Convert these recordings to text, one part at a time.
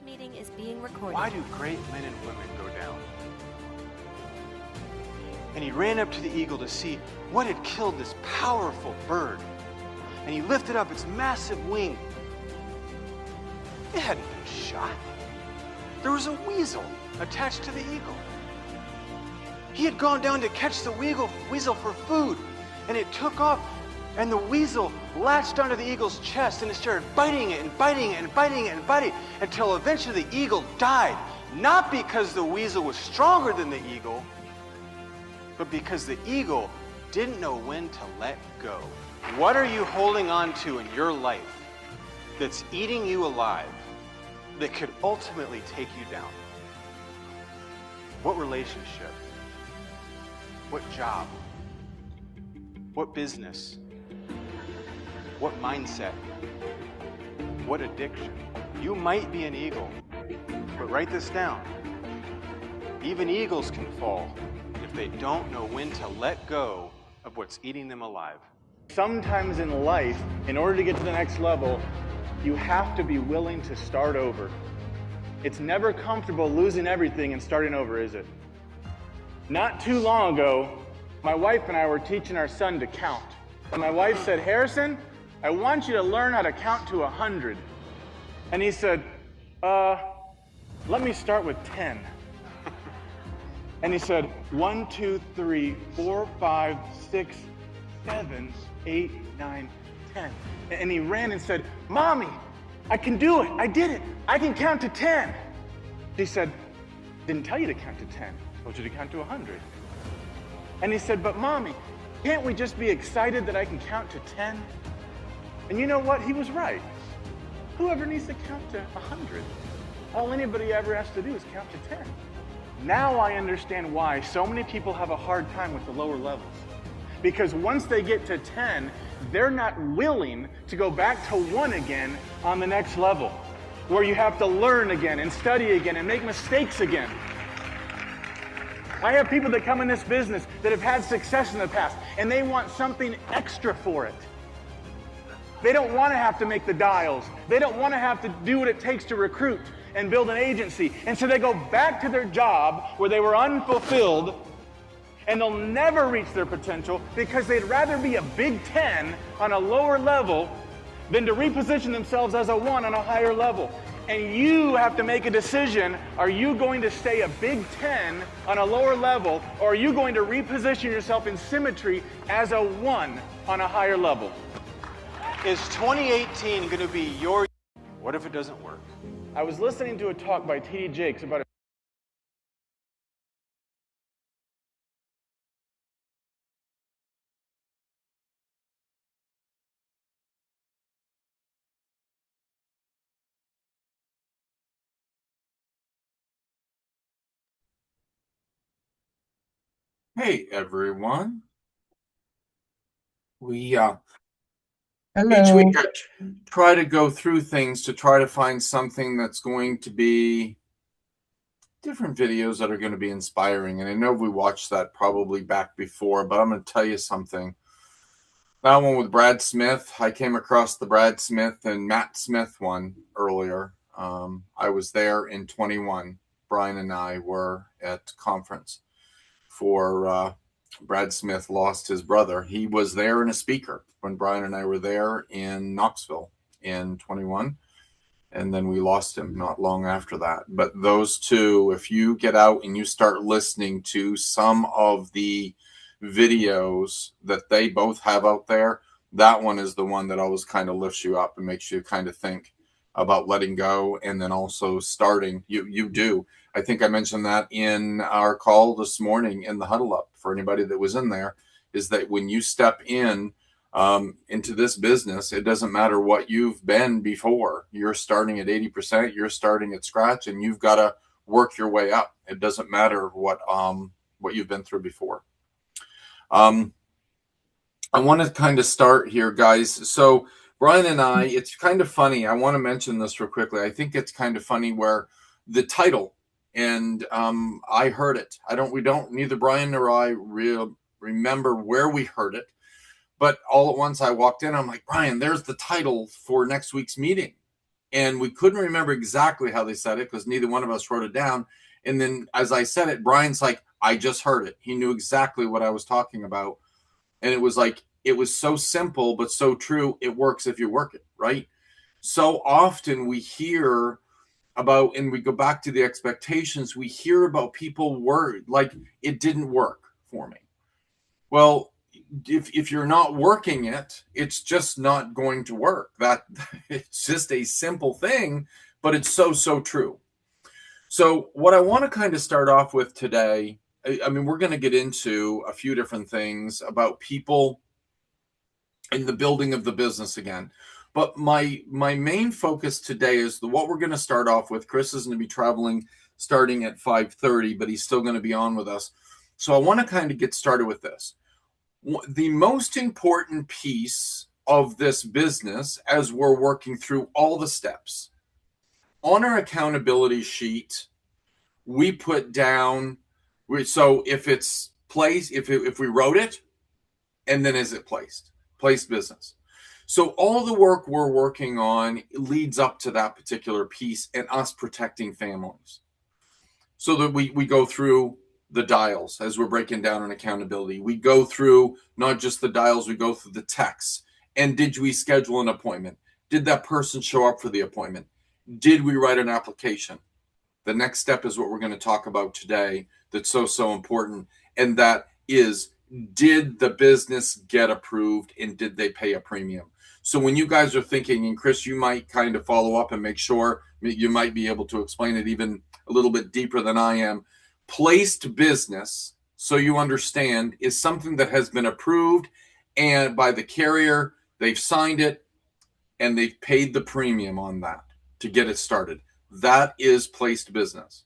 This meeting is being recorded. Why do great men and women go down? And he ran up to the eagle to see what had killed this powerful bird. And he lifted up its massive wing. It hadn't been shot. There was a weasel attached to the eagle. He had gone down to catch the weasel for food, and it took off, and the weasel latched onto the eagle's chest, and it started biting it and biting it and biting it and biting it, until eventually the eagle died. Not because the weasel was stronger than the eagle, but because the eagle didn't know when to let go. What are you holding on to in your life that's eating you alive, that could ultimately take you down? What relationship? What job? What business? What mindset? What addiction? You might be an eagle, but write this down. Even eagles can fall if they don't know when to let go of what's eating them alive. Sometimes in life, in order to get to the next level, you have to be willing to start over. It's never comfortable losing everything and starting over, is it? Not too long ago, my wife and I were teaching our son to count. And my wife said, "Harrison, I want you to learn how to count to 100. And he said, let me start with 10. And he said, 1, 2, 3, 4, 5, 6, 7, 8, 9, 10. And he ran and said, "Mommy, I can do it. I did it. I can count to 10. She said, "Didn't tell you to count to 10. Told you to count to 100. And he said, "But Mommy, can't we just be excited that I can count to 10? And you know what? He was right. Whoever needs to count to 100, all anybody ever has to do is count to 10. Now I understand why so many people have a hard time with the lower levels. Because once they get to 10, they're not willing to go back to 1 again on the next level, where you have to learn again and study again and make mistakes again. I have people that come in this business that have had success in the past, and they want something extra for it. They don't want to have to make the dials. They don't want to have to do what it takes to recruit and build an agency. And so they go back to their job where they were unfulfilled, and they'll never reach their potential because they'd rather be a Big 10 on a lower level than to reposition themselves as a 1 on a higher level. And you have to make a decision. Are you going to stay a Big 10 on a lower level, or are you going to reposition yourself in symmetry as a 1 on a higher level? Is 2018 going to be your year? What if it doesn't work? I was listening to a talk by T.D. Jakes about Hey everyone. We Hello. each week I try to go through things to try to find something that's going to be different videos that are going to be inspiring. And I know we watched that probably back before, but I'm going to tell you something. That one with Brad Smith, I came across the Brad Smith and Matt Smith one earlier. I was there in 21. Brian and I were at conference for Brad Smith lost his brother. He was there and a speaker when Brian and I were there in Knoxville in 21. And then we lost him not long after that. But those two, if you get out and you start listening to some of the videos that they both have out there, that one is the one that always kind of lifts you up and makes you kind of think about letting go and then also starting. You do. I think I mentioned that in our call this morning in the huddle up for anybody that was in there, is that when you step in into this business, it doesn't matter what you've been before. You're starting at 80%, you're starting at scratch, and you've got to work your way up. It doesn't matter what you've been through before. I want to kind of start here, guys. So Brian and I, it's kind of funny. I want to mention this real quickly. I think it's kind of funny where the title, and I heard it. Neither Brian nor I remember where we heard it. But all at once I walked in, I'm like, Brian, there's the title for next week's meeting. And we couldn't remember exactly how they said it because neither one of us wrote it down. And then as I said it, Brian's like, I just heard it. He knew exactly what I was talking about. And it was like, it was so simple, but so true. It works if you work it, right? So often we hear about, and we go back to the expectations, we hear about people worried, like it didn't work for me. Well, if you're not working it, it's just not going to work. That it's just a simple thing, but it's so true. So what I want to kind of start off with today, I mean, we're going to get into a few different things about people in the building of the business again. But my main focus today is what we're going to start off with. Chris is going to be traveling starting at 5:30, but he's still going to be on with us. So I want to kind of get started with this. The most important piece of this business, as we're working through all the steps, on our accountability sheet, we put down, so if it's placed, if we wrote it, and then is it placed business. So all the work we're working on leads up to that particular piece and us protecting families. So that we go through the dials as we're breaking down on accountability. We go through not just the dials, we go through the texts. And did we schedule an appointment? Did that person show up for the appointment? Did we write an application? The next step is what we're going to talk about today that's so important. And that is, did the business get approved and did they pay a premium? So when you guys are thinking, and Chris, you might kind of follow up and make sure you might be able to explain it even a little bit deeper than I am. Placed business, so you understand, is something that has been approved and by the carrier, they've signed it, and they've paid the premium on that to get it started. That is placed business.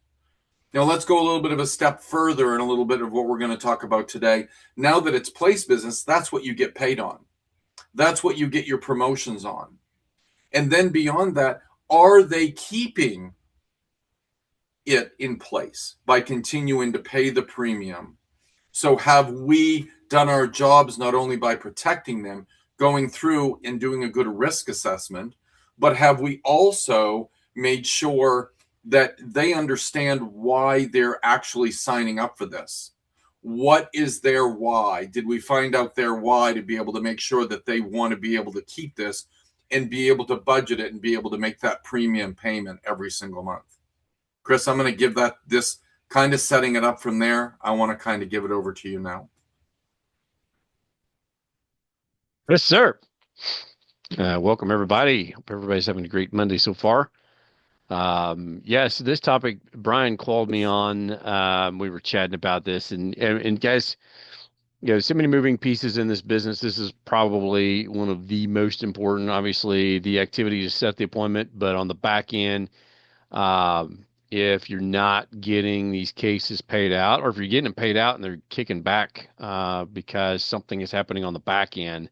Now let's go a little bit of a step further and a little bit of what we're going to talk about today. Now that it's placed business, that's what you get paid on. That's what you get your promotions on. And then beyond that, are they keeping it in place by continuing to pay the premium? So have we done our jobs not only by protecting them, going through and doing a good risk assessment, but have we also made sure that they understand why they're actually signing up for this? What is their why? Did we find out their why to be able to make sure that they want to be able to keep this and be able to budget it and be able to make that premium payment every single month? Chris, I'm going to give this kind of setting it up from there. I want to kind of give it over to you now. Yes, sir. Welcome, everybody. Hope everybody's having a great Monday so far. Yes, this topic, Brian called me on. We were chatting about this, and guys, so many moving pieces in this business. This is probably one of the most important. Obviously, the activity to set the appointment, but on the back end, if you're not getting these cases paid out, or if you're getting them paid out and they're kicking back because something is happening on the back end,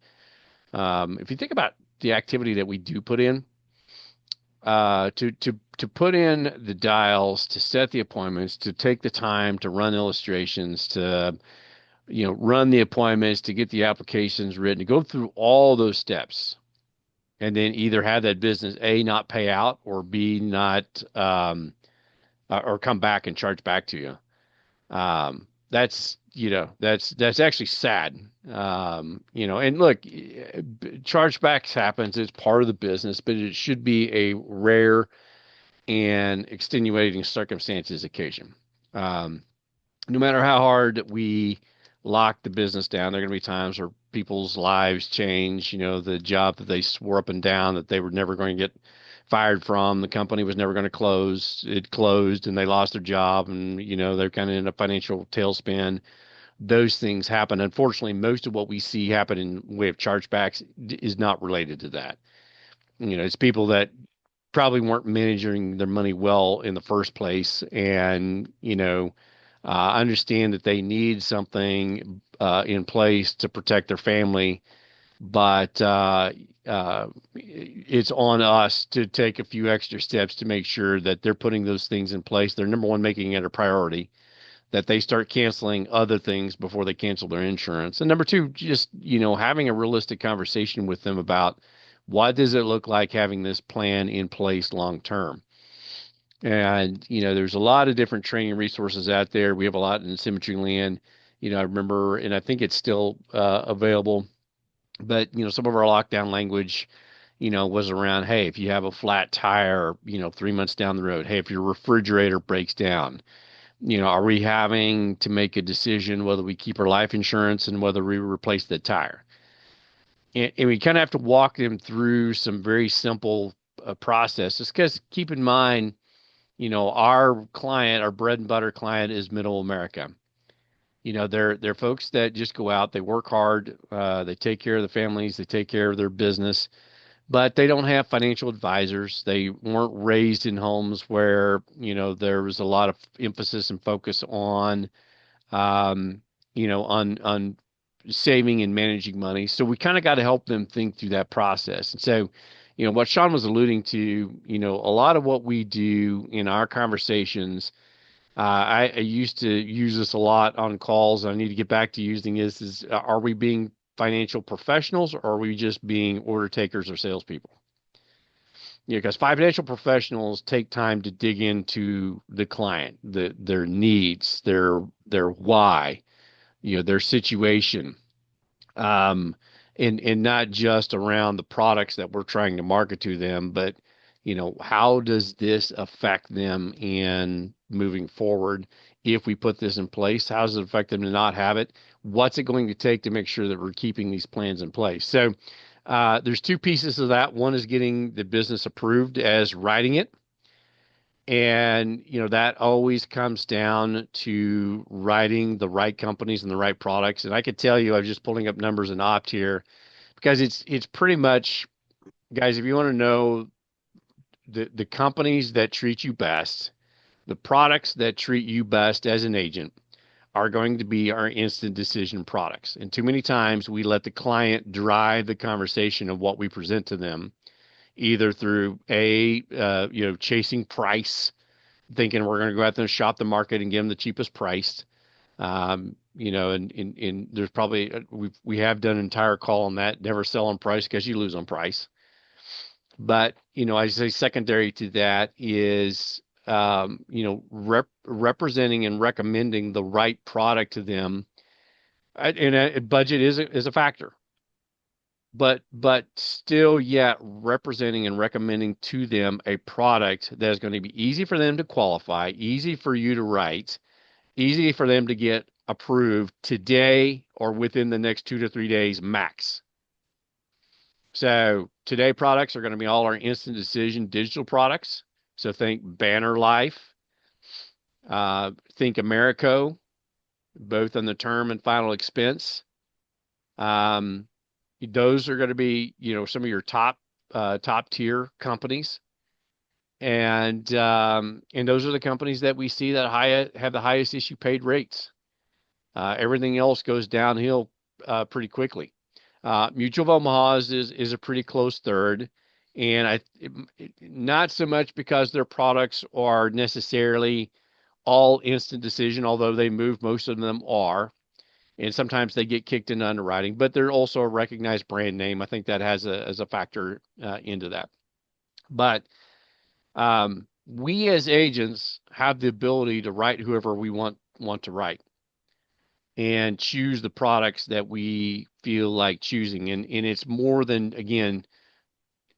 if you think about the activity that we do put in, to put in the dials, to set the appointments, to take the time to run illustrations, to run the appointments, to get the applications written, to go through all those steps, and then either have that business A, not pay out, or B, not or come back and charge back to you. That's actually sad. And look, chargebacks happens. It's part of the business, but it should be a rare and extenuating circumstances occasion. No matter how hard we lock the business down, there are going to be times where people's lives change. The job that they swore up and down that they were never going to get fired from, the company was never going to close. It closed and they lost their job, and they're kind of in a financial tailspin. Those things happen. Unfortunately, most of what we see happen in way of chargebacks is not related to that. It's people that probably weren't managing their money well in the first place, and understand that they need something in place to protect their family, but it's on us to take a few extra steps to make sure that they're putting those things in place. They're, number one, making it a priority, that they start canceling other things before they cancel their insurance. And number two, just, having a realistic conversation with them about What does it look like having this plan in place long term? And, there's a lot of different training resources out there. We have a lot in Symmetry Land. I remember, and I think it's still available, but, some of our lockdown language, was around, hey, if you have a flat tire, 3 months down the road, hey, if your refrigerator breaks down, are we having to make a decision whether we keep our life insurance and whether we replace the tire? And we kind of have to walk them through some very simple processes because keep in mind, our client, our bread and butter client is middle America. They're folks that just go out, they work hard, they take care of the families, they take care of their business, but they don't have financial advisors. They weren't raised in homes where, there was a lot of emphasis and focus on, on saving and managing money. So we kind of got to help them think through that process. And so, what Sean was alluding to, a lot of what we do in our conversations, I used to use this a lot on calls. I need to get back to using this are we being financial professionals or are we just being order takers or salespeople? Because financial professionals take time to dig into the client, their needs, their why, their situation, and not just around the products that we're trying to market to them, but how does this affect them in moving forward? If we put this in place, how does it affect them to not have it? What's it going to take to make sure that we're keeping these plans in place? So there's two pieces of that. One is getting the business approved as writing it. And, that always comes down to writing the right companies and the right products. And I could tell you, I was just pulling up numbers in Opt here because it's pretty much, guys, if you want to know the companies that treat you best, the products that treat you best as an agent are going to be our instant decision products. And too many times we let the client drive the conversation of what we present to them, either through chasing price, thinking we're going to go out there and shop the market and give them the cheapest price. And there's probably, we have done an entire call on that, never sell on price because you lose on price. But, I say secondary to that is, representing and recommending the right product to them. And a budget is a factor. But still yet representing and recommending to them a product that is going to be easy for them to qualify, easy for you to write, easy for them to get approved today or within the next 2 to 3 days max. So today products are going to be all our instant decision digital products. So think Banner Life, think Americo, both on the term and final expense. Those are going to be, some of your top tier companies, and those are the companies that we see that have the highest issue paid rates. Everything else goes downhill pretty quickly. Mutual of Omaha is a pretty close third, and not so much because their products are necessarily all instant decision, although most of them are. And sometimes they get kicked into underwriting, but they're also a recognized brand name. I think that has a factor into that. But we as agents have the ability to write whoever we want to write and choose the products that we feel like choosing. And it's more than, again,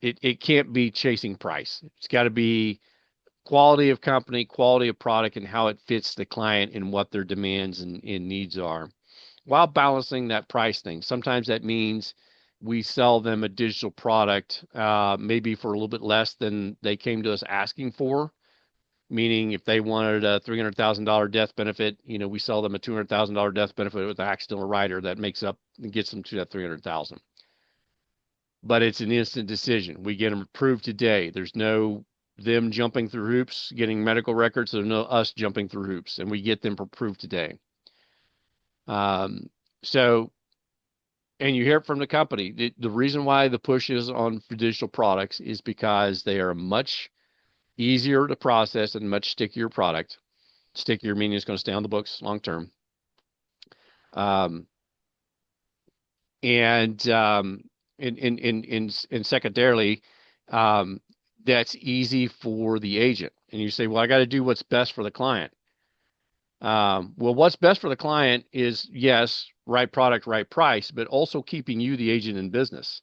it can't be chasing price. It's got to be quality of company, quality of product, and how it fits the client and what their demands and needs are, while balancing that price thing. Sometimes that means we sell them a digital product, maybe for a little bit less than they came to us asking for. Meaning if they wanted a $300,000 death benefit, we sell them a $200,000 death benefit with an accidental rider that gets them to that $300,000. But it's an instant decision. We get them approved today. There's no them jumping through hoops, getting medical records. There's no us jumping through hoops, and we get them approved today. And you hear it from the company. The reason why the push is on digital products is because they are much easier to process and much stickier product. Stickier meaning it's going to stay on the books long term. And and secondarily, that's easy for the agent. And you say, well, I got to do what's best for the client. Well, what's best for the client is, yes, right product, right price, but also keeping you, the agent, in business.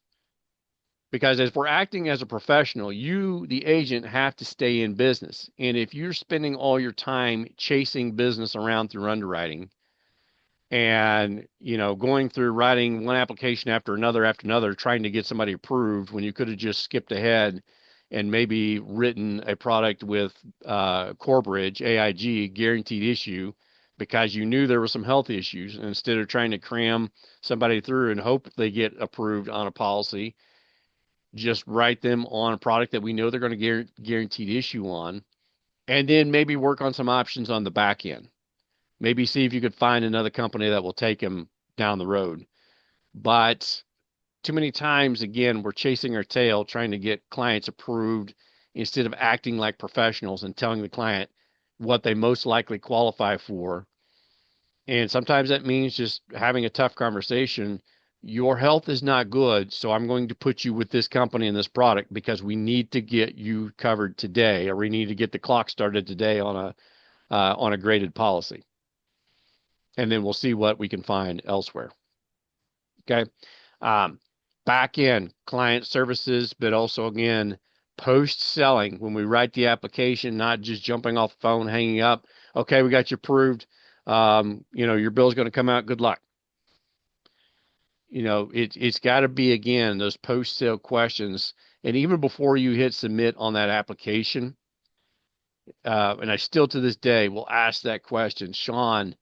Because as we're acting as a professional, you, the agent, have to stay in business. And if you're spending all your time chasing business around through underwriting and, going through writing one application after another, trying to get somebody approved when you could have just skipped ahead and maybe written a product with Corbridge, AIG, guaranteed issue, because you knew there were some health issues, and instead of trying to cram somebody through and hope they get approved on a policy, just write them on a product that we know they're going to guaranteed issue on, and then maybe work on some options on the back end. Maybe see if you could find another company that will take them down the road. But too many times, again, we're chasing our tail trying to get clients approved instead of acting like professionals and telling the client what they most likely qualify for. And sometimes that means just having a tough conversation. Your health is not good, so I'm going to put you with this company and this product because we need to get you covered today, or we need to get the clock started today on a graded policy. And then we'll see what we can find elsewhere. Okay. Back end client services, but also, again, post selling, when we write the application, not just jumping off the phone, hanging up. Okay, we got you approved. Your bill's going to come out. Good luck. It's got to be, again, those post sale questions. And even before you hit submit on that application, and I still to this day will ask that question, Sean,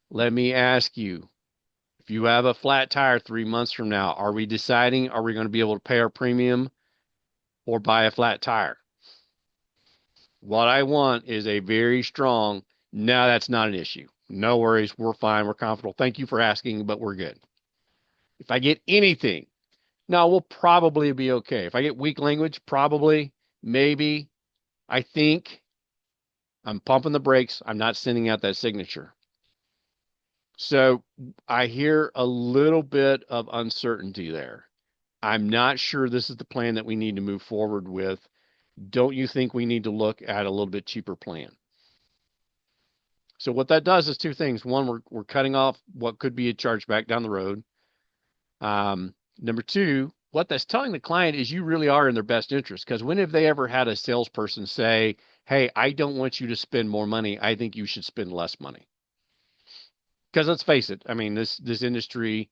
let me ask you, if you have a flat tire 3 months from now, are we deciding, are we going to be able to pay our premium or buy a flat tire? What I want is a very strong, no, that's not an issue. No worries. We're fine. We're comfortable. Thank you for asking, but we're good. If I get anything, no, we'll probably be okay. If I get weak language, probably, maybe, I think, I'm pumping the brakes. I'm not sending out that signature. So I hear a little bit of uncertainty there. I'm not sure this is the plan that we need to move forward with. Don't you think we need to look at a little bit cheaper plan? So what that does is two things. One, we're cutting off what could be a chargeback down the road. Number two, what that's telling the client is you really are in their best interest, because when have they ever had a salesperson say, hey, I don't want you to spend more money. I think you should spend less money. Because let's face it, I mean, this industry,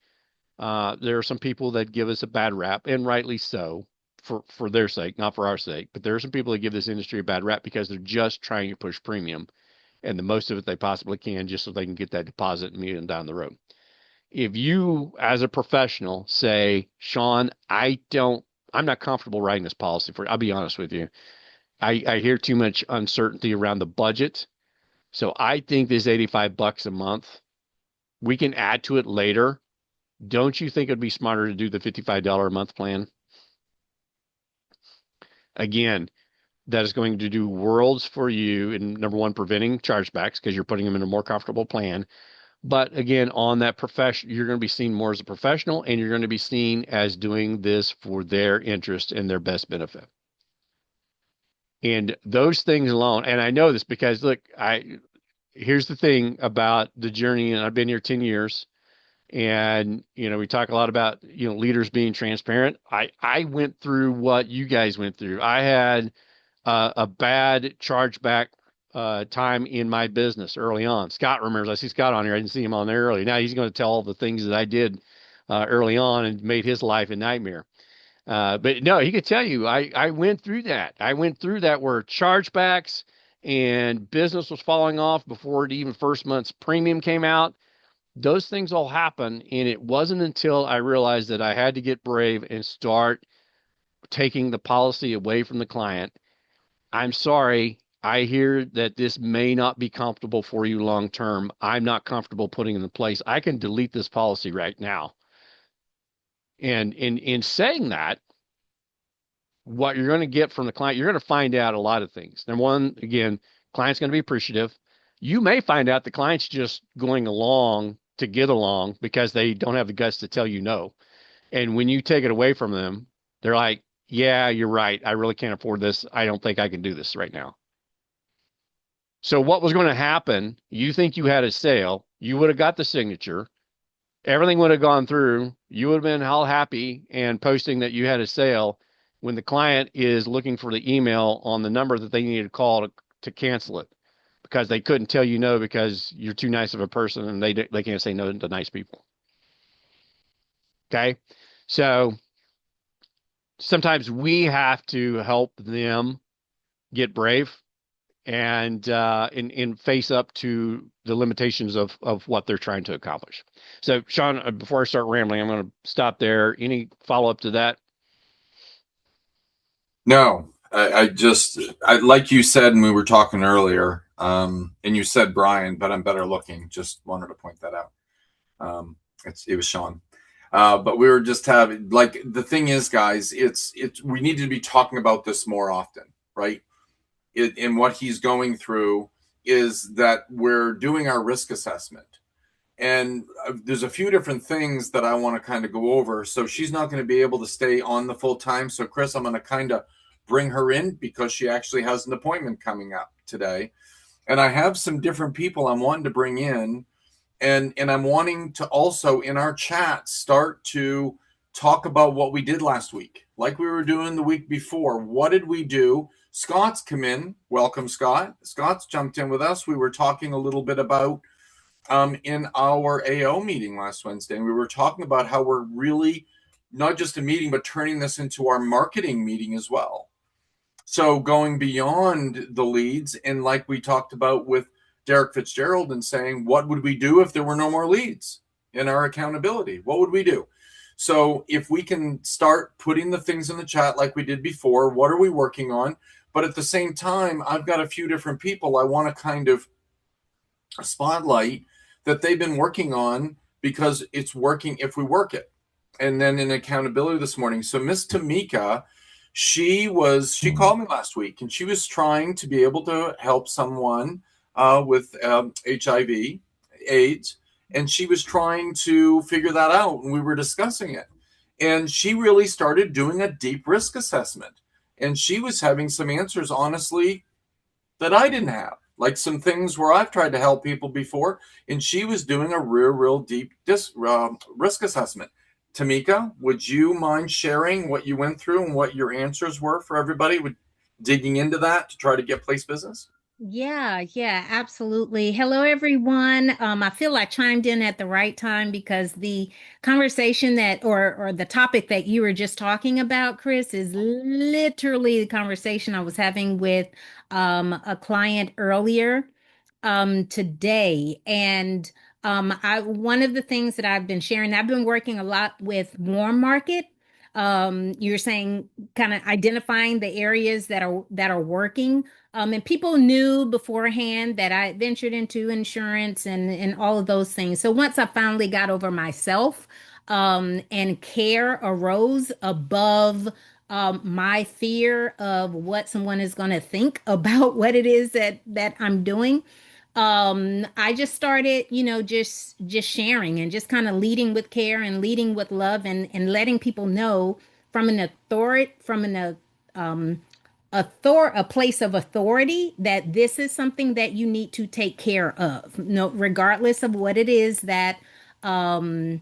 there are some people that give us a bad rap, and rightly so, for their sake, not for our sake. But there are some people that give this industry a bad rap because they're just trying to push premium and the most of it they possibly can, just so they can get that deposit and meet them down the road. If you, as a professional, say, Sean, I'm not comfortable writing this policy for you. I'll be honest with you. I hear too much uncertainty around the budget. So I think this $85 a month, we can add to it later. Don't you think it'd be smarter to do the $55 a month plan? Again, that is going to do worlds for you in, number one, preventing chargebacks because you're putting them in a more comfortable plan. But again, on that profession, you're going to be seen more as a professional, and you're going to be seen as doing this for their interest and their best benefit. And those things alone, and I know this because, look, here's the thing about the journey, and I've been here 10 years, and, we talk a lot about, leaders being transparent. I went through what you guys went through. I had a bad chargeback time in my business early on. Scott remembers. I see Scott on here. I didn't see him on there earlier. Now he's going to tell all the things that I did early on and made his life a nightmare. But no, he could tell you, I went through that. I went through that where chargebacks and business was falling off before the even first month's premium came out. Those things all happen. And it wasn't until I realized that I had to get brave and start taking the policy away from the client. I'm sorry. I hear that this may not be comfortable for you long term. I'm not comfortable putting it in place. I can delete this policy right now. And in saying that, what you're going to get from the client, you're going to find out a lot of things. Number one, again, client's going to be appreciative. You may find out the client's just going along to get along because they don't have the guts to tell you no. And when you take it away from them, they're like, yeah, you're right. I really can't afford this. I don't think I can do this right now. So what was going to happen? You think you had a sale, you would have got the signature, everything would have gone through, you would have been all happy and posting that you had a sale when the client is looking for the email on the number that they needed to call to cancel it because they couldn't tell you no because you're too nice of a person and they can't say no to nice people. Okay. So sometimes we have to help them get brave and face up to the limitations of what they're trying to accomplish. So, Sean, before I start rambling, I'm going to stop there. Any follow up to that? No, I like you said, and we were talking earlier, and you said Brian, but I'm better looking. Just wanted to point that out. It was Sean. But we were just having, like, the thing is, guys, we need to be talking about this more often, right? And what he's going through is that we're doing our risk assessment. And there's a few different things that I want to kind of go over. So she's not going to be able to stay on the full time. So, Chris, I'm going to kind of bring her in because she actually has an appointment coming up today. And I have some different people I'm wanting to bring in. And I'm wanting to also in our chat start to talk about what we did last week, like we were doing the week before. What did we do? Scott's come in. Welcome, Scott. Scott's jumped in with us. We were talking a little bit about in our AO meeting last Wednesday, and we were talking about how we're really not just a meeting, but turning this into our marketing meeting as well. So going beyond the leads, and like we talked about with Derek Fitzgerald and saying, what would we do if there were no more leads in our accountability? What would we do? So if we can start putting the things in the chat like we did before, what are we working on? But at the same time, I've got a few different people I want to kind of spotlight that they've been working on because it's working if we work it. And then in accountability this morning. So Miss Tamika, she called me last week and she was trying to be able to help someone with HIV, AIDS, and she was trying to figure that out. And we were discussing it. And she really started doing a deep risk assessment. And she was having some answers, honestly, that I didn't have. Like some things where I've tried to help people before, and she was doing a real deep risk assessment. Tamika, would you mind sharing what you went through and what your answers were for everybody? With digging into that to try to get place business? Yeah, absolutely. Hello, everyone. I feel I chimed in at the right time because the conversation or the topic that you were just talking about, Chris, is literally the conversation I was having with a client earlier today. And one of the things that I've been sharing, I've been working a lot with Warm Market. You're saying kind of identifying the areas that are working. And people knew beforehand that I ventured into insurance and all of those things. So once I finally got over myself, and care arose above my fear of what someone is going to think about what it is that I'm doing. I just started, just sharing and just kind of leading with care and leading with love and letting people know from an authority, a place of authority that this is something that you need to take care of. No, regardless of what it is um,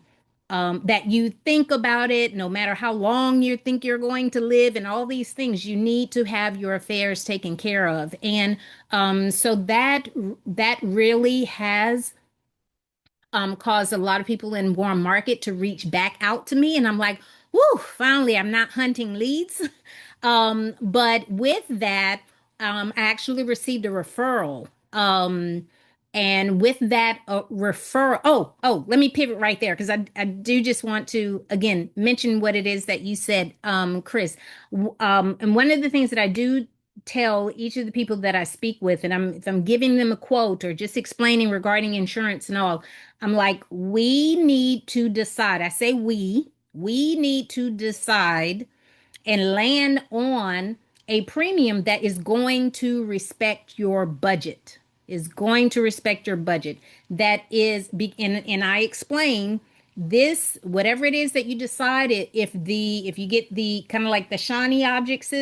that you think about it, no matter how long you think you're going to live, and all these things, you need to have your affairs taken care of. And so that really has caused a lot of people in Warm Market to reach back out to me, and I'm like, whoo, finally, I'm not hunting leads. But with that, I actually received a referral. And with that referral, let me pivot right there because I do just want to again mention what it is that you said, Chris. And one of the things that I do tell each of the people that I speak with, and if I'm giving them a quote or just explaining regarding insurance and all, I'm like, we need to decide. I say we need to decide and land on a premium that is going to respect your budget, is going to respect your budget. That is, and I explain this, whatever it is that you decide, if you get the kind of like the shiny objects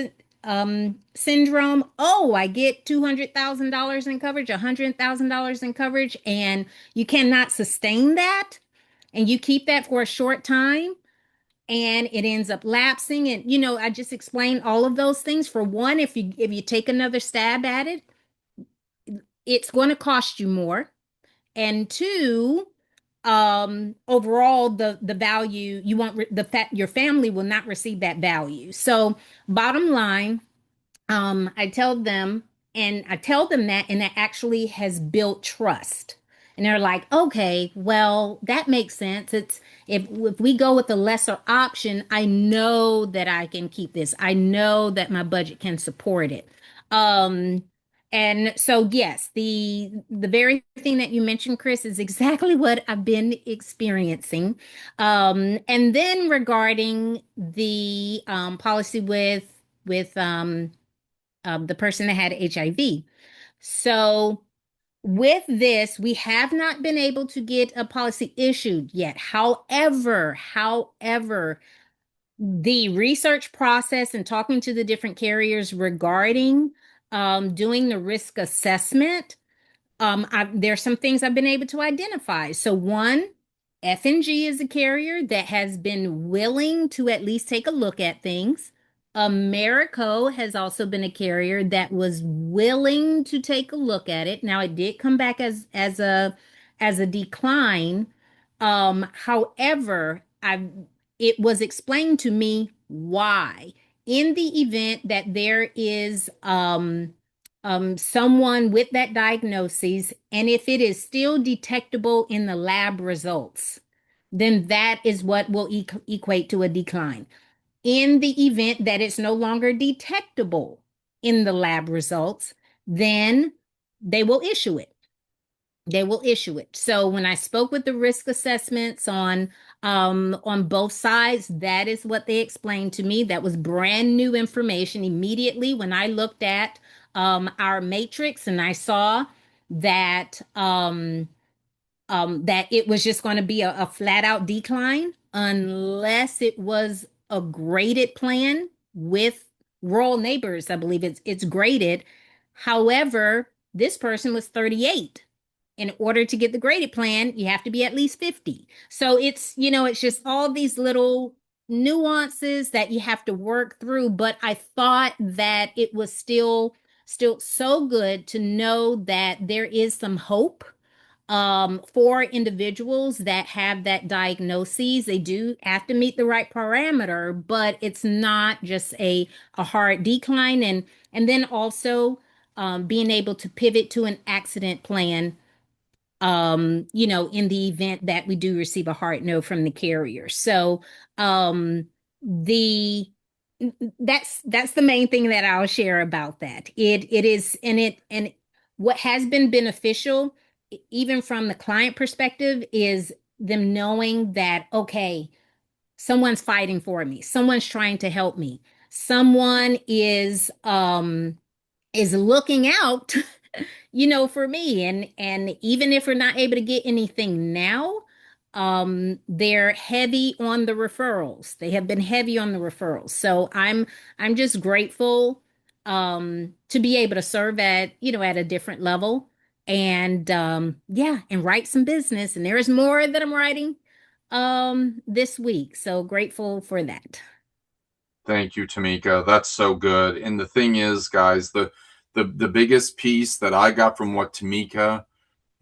syndrome, oh, I get $200,000 in coverage, $100,000 in coverage, and you cannot sustain that, and you keep that for a short time, and it ends up lapsing. And I just explained all of those things. For one, if you take another stab at it, it's going to cost you more. And two, overall, the value you won't your family will not receive that value. So bottom line, I tell them, that, and that actually has built trust. And they're like, okay, well, that makes sense. It's if we go with the lesser option, I know that I can keep this. I know that my budget can support it. Um, and so yes, the very thing that you mentioned, Chris, is exactly what I've been experiencing. And then regarding the policy with the person that had HIV. So with this, we have not been able to get a policy issued yet. However, the research process and talking to the different carriers regarding doing the risk assessment, there's some things I've been able to identify. So one, F&G is a carrier that has been willing to at least take a look at things. Americo has also been a carrier that was willing to take a look at it. Now it did come back as a decline. However, it was explained to me why. In the event that there is someone with that diagnosis, and if it is still detectable in the lab results, then that is what will equate to a decline. In the event that it's no longer detectable in the lab results, then they will issue it. So when I spoke with the risk assessments on both sides, that is what they explained to me. That was brand new information. Immediately when I looked at our matrix and I saw that that it was just going to be a flat out decline unless it was a graded plan with Rural Neighbors. I believe it's graded. However, this person was 38. In order to get the graded plan, you have to be at least 50. So it's just all these little nuances that you have to work through. But I thought that it was still so good to know that there is some hope for individuals that have that diagnosis. They do have to meet the right parameter, but it's not just a hard decline. And then also being able to pivot to an accident plan, in the event that we do receive a hard no from the carrier. So the that's the main thing that I'll share about that. It is, and what has been beneficial, even from the client perspective, is them knowing that, okay, someone's fighting for me, someone's trying to help me, someone is looking out for me. And even if we're not able to get anything now, they're heavy on the referrals. They have been heavy on the referrals. So I'm just grateful to be able to serve at a different level, and yeah, and write some business. And there is more that I'm writing this week. So grateful for that. Thank you, Tamika. That's so good. And the thing is, guys, the biggest piece that I got from what Tamika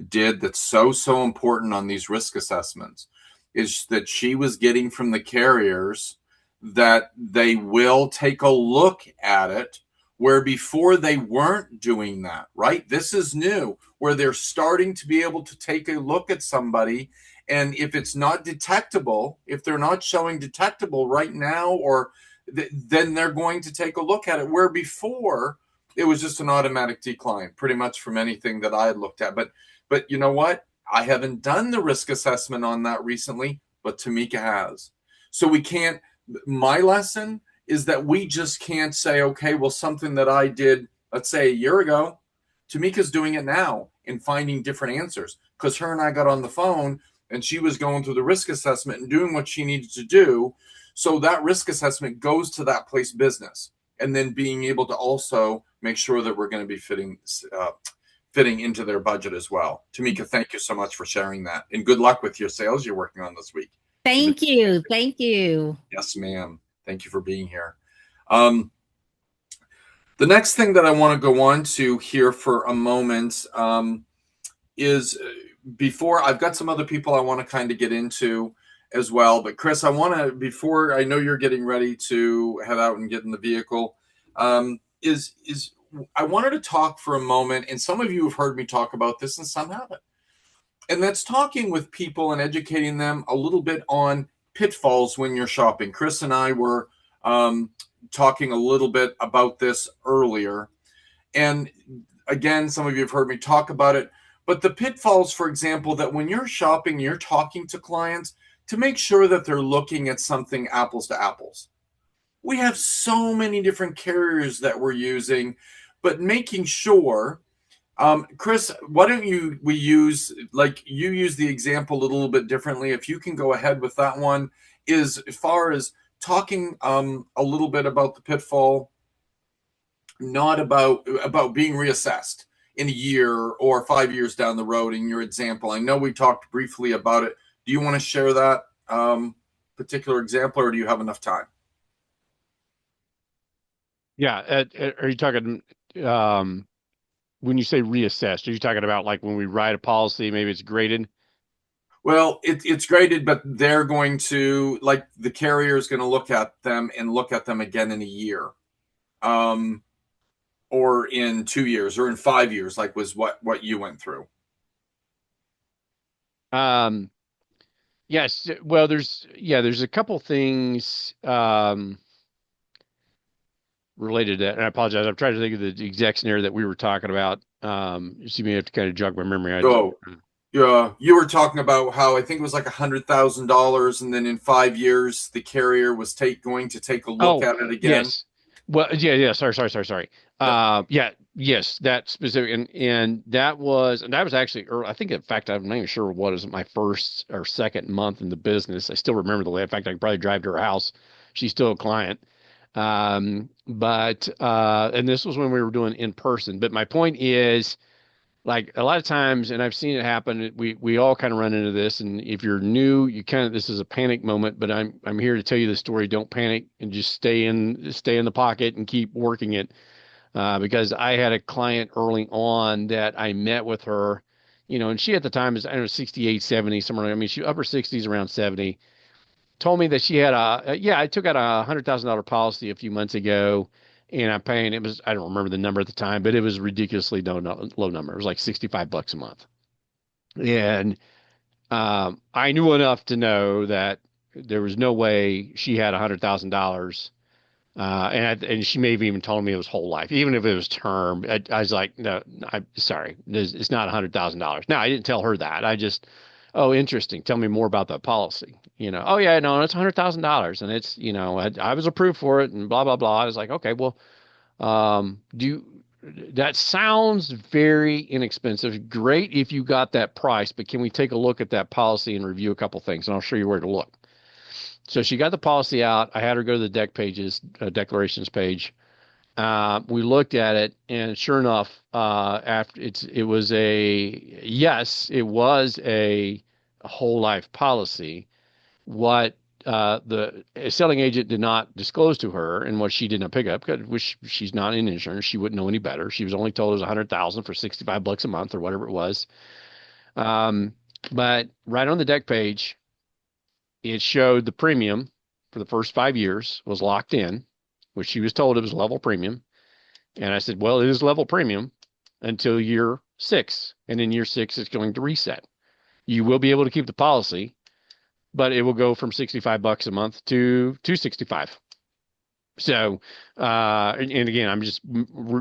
did that's so important on these risk assessments is that she was getting from the carriers that they will take a look at it, where before they weren't doing that, right? This is new, where they're starting to be able to take a look at somebody. And if it's not detectable, if they're not showing detectable right now, or then they're going to take a look at it, where before it was just an automatic decline pretty much from anything that I had looked at. But you know what? I haven't done the risk assessment on that recently, but Tamika has. So we can't, my lesson is that we just can't say, okay, well, something that I did, let's say a year ago, Tamika's doing it now and finding different answers, because her and I got on the phone and she was going through the risk assessment and doing what she needed to do. So that risk assessment goes to that place business, and then being able to also make sure that we're going to be fitting into their budget as well. Tamika, thank you so much for sharing that, and good luck with your sales you're working on this week. Thank you. Thank you. Yes, ma'am. Thank you for being here. The next thing that I want to go on to here for a moment is before I've got some other people I want to kind of get into as well. But Chris, I want to, before I know you're getting ready to head out and get in the vehicle, is I wanted to talk for a moment, and some of you have heard me talk about this and some haven't. And that's talking with people and educating them a little bit on pitfalls when you're shopping. Chris and I were talking a little bit about this earlier. And again, some of you have heard me talk about it. But the pitfalls, for example, that when you're shopping, you're talking to clients to make sure that they're looking at something apples to apples. We have so many different carriers that we're using, but making sure, Chris, why don't we use, like you use the example a little bit differently. If you can go ahead with that one, is as far as talking a little bit about the pitfall, not about being reassessed in a year or 5 years down the road in your example. I know we talked briefly about it. Do you want to share that particular example, or do you have enough time? Yeah. Are you talking, when you say reassessed, are you talking about like when we write a policy, maybe it's graded? Well, it's graded, but they're going to, like, the carrier is going to look at them again in a year, or in 2 years, or in 5 years, like was what you went through. Yes. Well, there's a couple things related to that, and I apologize. I'm trying to think of the exact scenario that we were talking about. So you may have to kind of jog my memory. Yeah, you were talking about how I think it was like $100,000, and then in 5 years the carrier was going to take a look at it again. Yes. Well, yeah. Sorry. Yes, that specific, and that was actually early. I think, in fact, I'm not even sure what is my first or second month in the business. I still remember the way. In fact, I could probably drive to her house. She's still a client. And this was when we were doing in person. But my point is, like, a lot of times, and I've seen it happen, we all kind of run into this. And if you're new, this is a panic moment, but I'm here to tell you the story. Don't panic, and just stay in the pocket and keep working it. Because I had a client early on that I met with her, and she at the time is, I don't know, 68, 70, somewhere. I mean, she upper 60s, around 70, told me that she had I took out a $100,000 policy a few months ago. And I'm paying, I don't remember the number at the time, but it was ridiculously low number. It was like $65 a month. And I knew enough to know that there was no way she had $100,000. And she may have even told me it was whole life, even if it was term. I was like, no, I'm sorry, it's not $100,000. Now, I didn't tell her that. I just, oh, interesting. Tell me more about that policy. Oh yeah, no, it's $100,000, and it's, I was approved for it, and blah blah blah. I was like, okay, well, that sounds very inexpensive. Great if you got that price, but can we take a look at that policy and review a couple things, and I'll show you where to look. So she got the policy out. I had her go to the declarations page. We looked at it, and sure enough, it was a whole life policy. What the selling agent did not disclose to her, and what she did not pick up, which she's not in insurance, she wouldn't know any better. She was only told it was $100,000 for $65 a month or whatever it was. But right on the deck page, it showed the premium for the first 5 years was locked in, which she was told it was level premium. And I said, well, it is level premium until year 6. And in year 6, it's going to reset. You will be able to keep the policy, but it will go from $65 a month to $265. So, and again, I'm just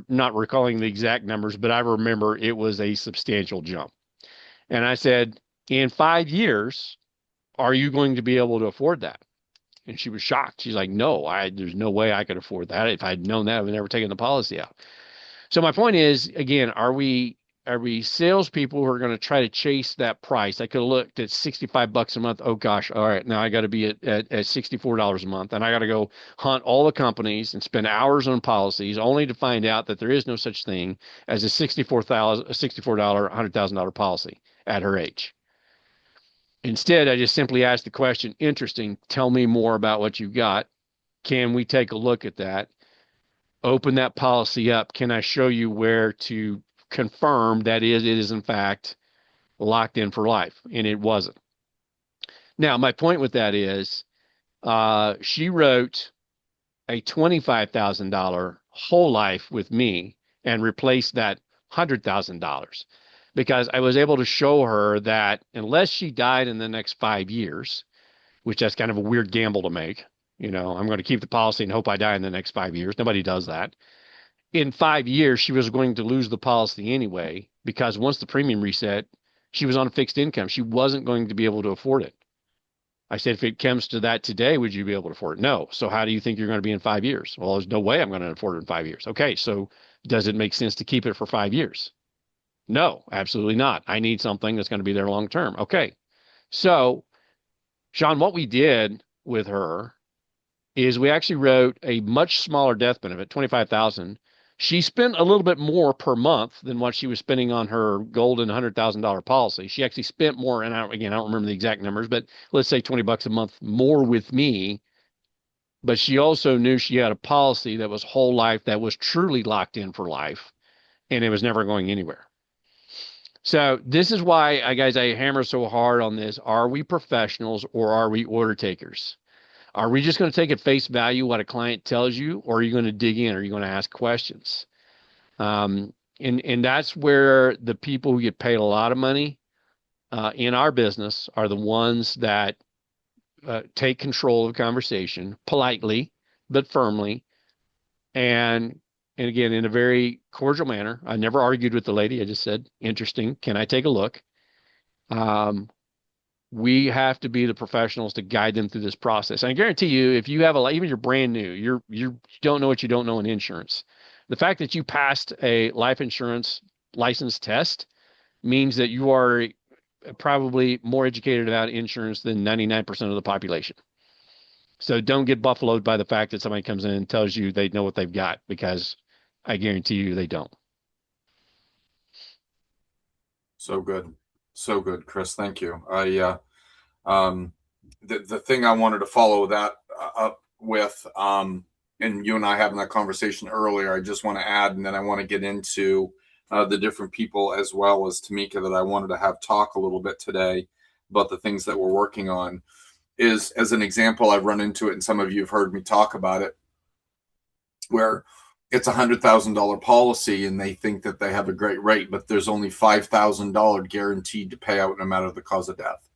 not recalling the exact numbers, but I remember it was a substantial jump. And I said, in 5 years, are you going to be able to afford that? And she was shocked. She's like, no, there's no way I could afford that. If I'd known that, I would never taken the policy out. So my point is, again, are we salespeople who are going to try to chase that price. I could have looked at $65 a month. Oh gosh, all right, now I got to be at $64 a month, and I got to go hunt all the companies and spend hours on policies, only to find out that there is no such thing as a $64 $100,000 policy at her age. Instead, I just simply asked the question, interesting, tell me more about what you got. Can we take a look at that? Open that policy up. Can I show you where to confirm that it is in fact locked in for life? And it wasn't. Now, my point with that is she wrote a $25,000 whole life with me and replaced that $100,000 because I was able to show her that unless she died in the next 5 years, which that's kind of a weird gamble to make, I'm going to keep the policy and hope I die in the next 5 years. Nobody does that. In 5 years, she was going to lose the policy anyway, because once the premium reset, she was on a fixed income. She wasn't going to be able to afford it. I said, if it comes to that today, would you be able to afford it? No. So how do you think you're going to be in 5 years? Well, there's no way I'm going to afford it in 5 years. Okay. So does it make sense to keep it for 5 years? No, absolutely not. I need something that's going to be there long term. Okay. So Sean, what we did with her is we actually wrote a much smaller death benefit, $25,000. She spent a little bit more per month than what she was spending on her golden $100,000 policy. She actually spent more, and I don't remember the exact numbers, but let's say $20 a month more with me. But she also knew she had a policy that was whole life, that was truly locked in for life, and it was never going anywhere. So this is why, guys, I hammer so hard on this. Are we professionals or are we order takers? Are we just going to take at face value what a client tells you, or are you going to dig in? Are you going to ask questions? And that's where the people who get paid a lot of money in our business are the ones that take control of the conversation politely but firmly, and again, in a very cordial manner. I never argued with the lady. I just said, interesting. Can I take a look? We have to be the professionals to guide them through this process. And I guarantee you, if you have even you're brand new, you don't know what you don't know in insurance. The fact that you passed a life insurance license test means that you are probably more educated about insurance than 99% of the population. So don't get buffaloed by the fact that somebody comes in and tells you they know what they've got, because I guarantee you they don't. So good, Chris. Thank you. The thing I wanted to follow that up with, and you and I having that conversation earlier, I just want to add, and then I want to get into the different people as well as Tamika that I wanted to have talk a little bit today about the things that we're working on. Is, as an example, I've run into it, and some of you have heard me talk about it, where it's $100,000 policy and they think that they have a great rate, but there's only $5,000 guaranteed to pay out no matter the cause of death.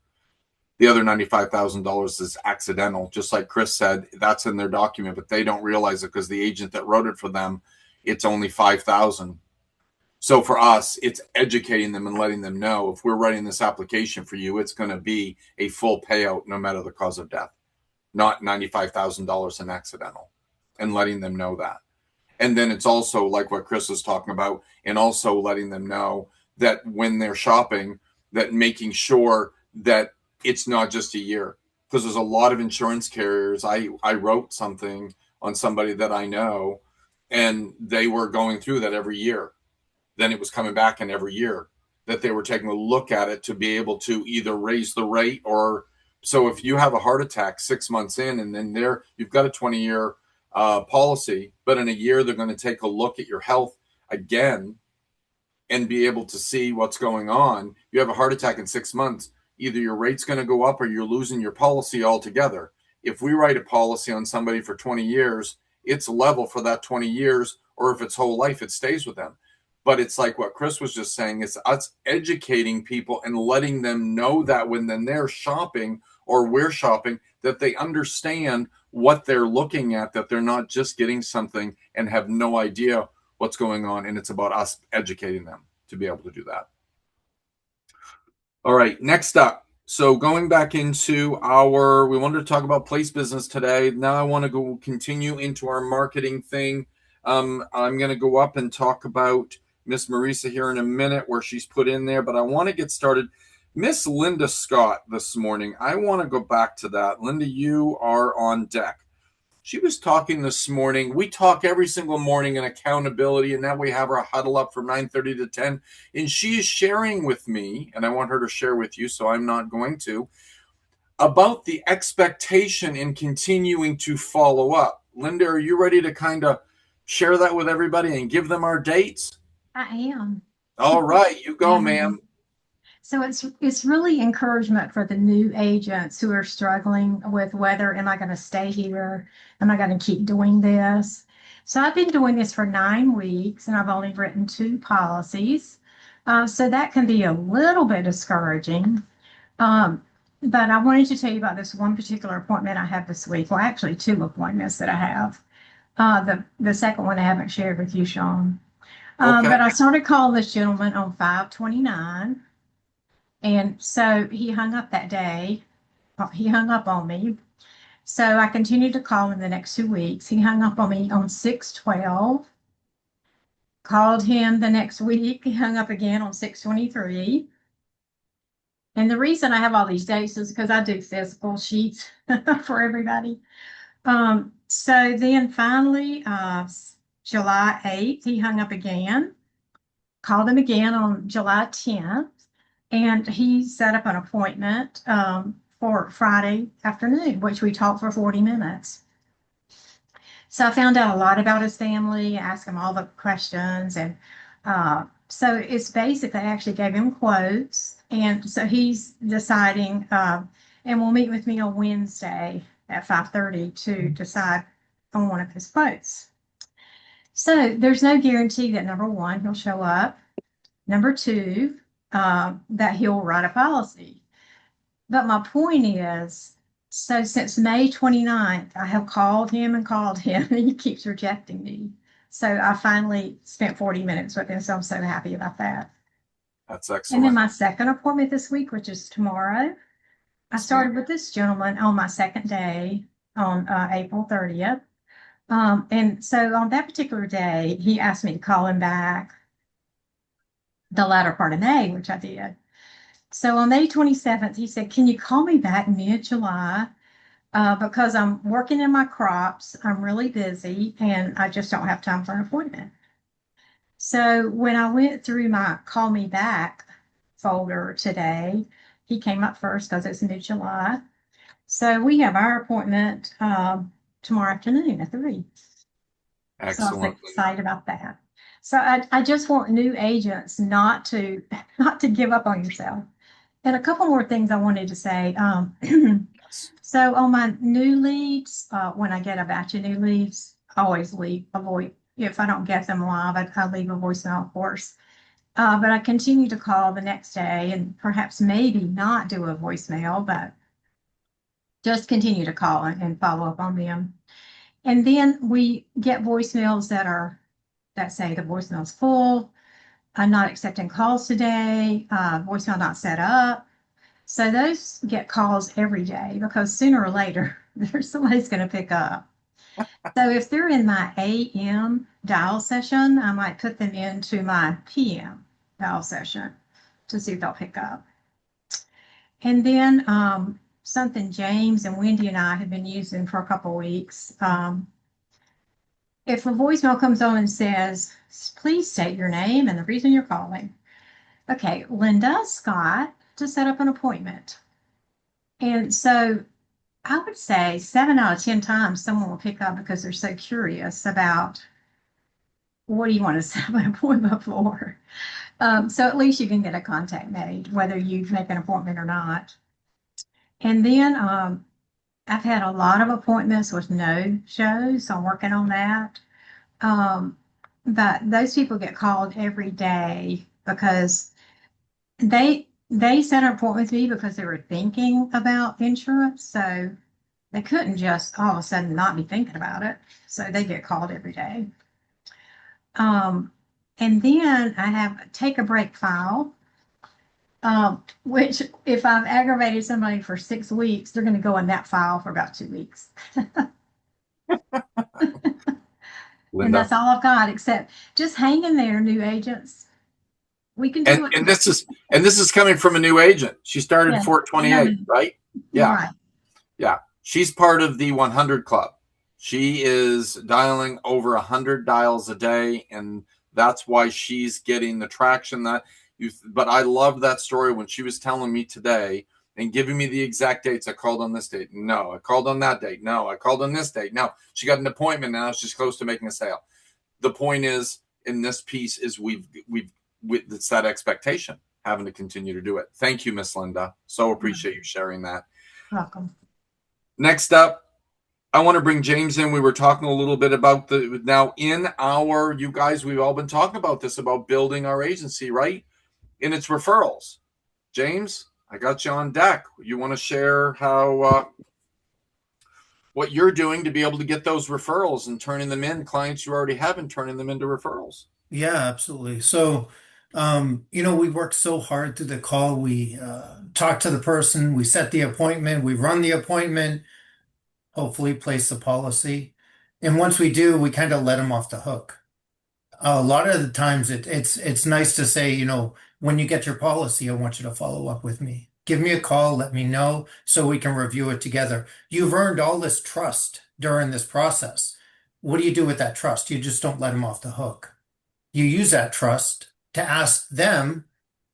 The other $95,000 is accidental. Just like Chris said, that's in their document, but they don't realize it because the agent that wrote it for them, it's only $5,000. So for us, it's educating them and letting them know, if we're writing this application for you, it's going to be a full payout no matter the cause of death, not $95,000 in accidental, and letting them know that. And then it's also like what Chris was talking about, and also letting them know that when they're shopping, that making sure that it's not just a year, because there's a lot of insurance carriers. I wrote something on somebody that I know, and they were going through that every year. Then it was coming back in every year that they were taking a look at it to be able to either raise the rate, or so if you have a heart attack 6 months in, and then you've got a 20-year policy, but in a year they're going to take a look at your health again and be able to see what's going on. You have a heart attack in 6 months, either your rate's going to go up or you're losing your policy altogether. If we write a policy on somebody for 20 years, it's level for that 20 years, or if it's whole life, it stays with them. But it's like what Chris was just saying, it's us educating people and letting them know that when then they're shopping or we're shopping, that they understand what they're looking at, that they're not just getting something and have no idea what's going on. And it's about us educating them to be able to do that. All right, next up. So going back into we wanted to talk about place business today. Now I want to continue into our marketing thing. I'm going to go up and talk about Miss Marisa here in a minute where she's put in there, but I want to get started. Miss Linda Scott this morning, I want to go back to that. Linda, you are on deck. She was talking this morning. We talk every single morning in accountability, and now we have our huddle up from 9:30 to 10. And she is sharing with me, and I want her to share with you, so I'm not going to, about the expectation in continuing to follow up. Linda, are you ready to kind of share that with everybody and give them our dates? I am. All right, you go, ma'am. So it's really encouragement for the new agents who are struggling with whether am I going to stay here? Am I going to keep doing this? So I've been doing this for 9 weeks and I've only written 2 policies. So that can be a little bit discouraging. But I wanted to tell you about this one particular appointment I have this week. Well, actually 2 appointments that I have. The second one I haven't shared with you, Sean. Okay. But I started calling this gentleman on 5/29. And so he hung up that day. He hung up on me. So I continued to call him the next 2 weeks. He hung up on me on 6/12. Called him the next week. He hung up again on 6/23. And the reason I have all these dates is because I do physical sheets for everybody. So then finally, July 8th, he hung up again. Called him again on July 10th. And he set up an appointment for Friday afternoon, which we talked for 40 minutes. So I found out a lot about his family, asked him all the questions. And so it's basically, I actually gave him quotes. And so he's deciding, and will meet with me on Wednesday at 5:30 to decide on one of his quotes. So there's no guarantee that number one, he'll show up. Number two, that he'll write a policy. But my point is, so since May 29th, I have called him and he keeps rejecting me. So I finally spent 40 minutes with him, so I'm so happy about that. That's excellent. And then my second appointment this week, which is tomorrow, I started with this gentleman on my second day on April 30th. And so on that particular day, he asked me to call him back the latter part of May, which I did. So on May 27th, he said, can you call me back mid-July? Because I'm working in my crops, I'm really busy, and I just don't have time for an appointment. So when I went through my call me back folder today, he came up first because it's mid-July. So we have our appointment tomorrow afternoon at 3. Excellent. So I'm excited about that. So I just want new agents not to give up on yourself. And a couple more things I wanted to say. So on my new leads, when I get a batch of new leads, I always avoid, if I don't get them live, I leave a voicemail, of course. But I continue to call the next day and perhaps maybe not do a voicemail, but just continue to call and follow up on them. And then we get voicemails that say the voicemail's full, I'm not accepting calls today, voicemail not set up. So those get calls every day because sooner or later, there's somebody's going to pick up. So if they're in my AM dial session, I might put them into my PM dial session to see if they'll pick up. And then something James and Wendy and I have been using for a couple of weeks. If a voicemail comes on and says, please state your name and the reason you're calling. Okay, Linda Scott to set up an appointment. And so I would say 7 out of 10 times someone will pick up because they're so curious about what do you want to set up an appointment for. So at least you can get a contact made, whether you make an appointment or not. And then I've had a lot of appointments with no shows, so I'm working on that. But those people get called every day because they set an appointment with me because they were thinking about insurance. So they couldn't just all of a sudden not be thinking about it. So they get called every day. And then I have a take a break file. Which if I've aggravated somebody for 6 weeks, they're going to go in that file for about 2 weeks. And Linda. that's all I've got, except just hang in there, new agents. We can do it. And this is coming from a new agent. She started Yeah. 428, right? Yeah. Right. Yeah. She's part of the 100 Club. She is dialing over 100 dials a day, and that's why she's getting the traction that you. But I loved that story when she was telling me today and giving me the exact dates. I called on this date. No, I called on that date. No, I called on this date. No, she got an appointment. Now she's close to making a sale. The point is, in this piece, is it's that expectation, having to continue to do it. Thank you, Miss Linda. So appreciate you sharing that. Welcome. Next up, I want to bring James in. We were talking a little bit about you guys, we've all been talking about this, about building our agency, right? And it's referrals. James, I got you on deck. You want to share how what you're doing to be able to get those referrals and turning them in, clients you already have, and turning them into referrals? Yeah, absolutely. So, we work so hard through the call. We talk to the person, we set the appointment, we run the appointment, hopefully place the policy. And once we do, we kind of let them off the hook. A lot of the times it's nice to say, when you get your policy, I want you to follow up with me. Give me a call, let me know so we can review it together. You've earned all this trust during this process. What do you do with that trust? You just don't let them off the hook. You use that trust to ask them,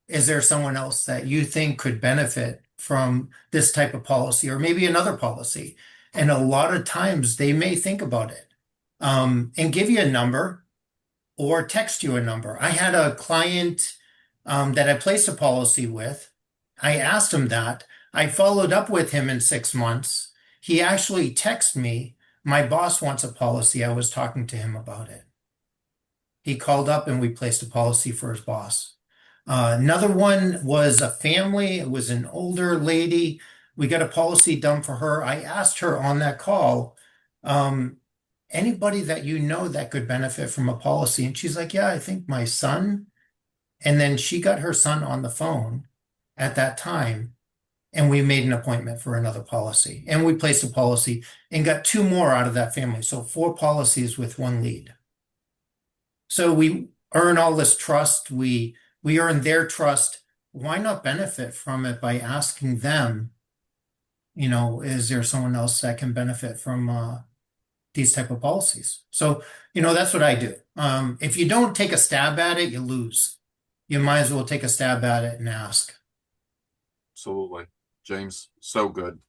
is there someone else that you think could benefit from this type of policy or maybe another policy? And a lot of times they may think about it and give you a number or text you a number. I had a client that I placed a policy with. I asked him that. I followed up with him in 6 months. He actually texted me, my boss wants a policy. I was talking to him about it. He called up and we placed a policy for his boss. Another one was a family. It was an older lady. We got a policy done for her. I asked her on that call, anybody that you know that could benefit from a policy? And she's like, yeah, I think my son. And then she got her son on the phone at that time, and we made an appointment for another policy. And we placed a policy and got 2 more out of that family. So 4 policies with 1 lead. So we earn all this trust. We earn their trust. Why not benefit from it by asking them, is there someone else that can benefit from these type of policies? So, that's what I do. If you don't take a stab at it, you lose. You might as well take a stab at it and ask. Absolutely. James, so good.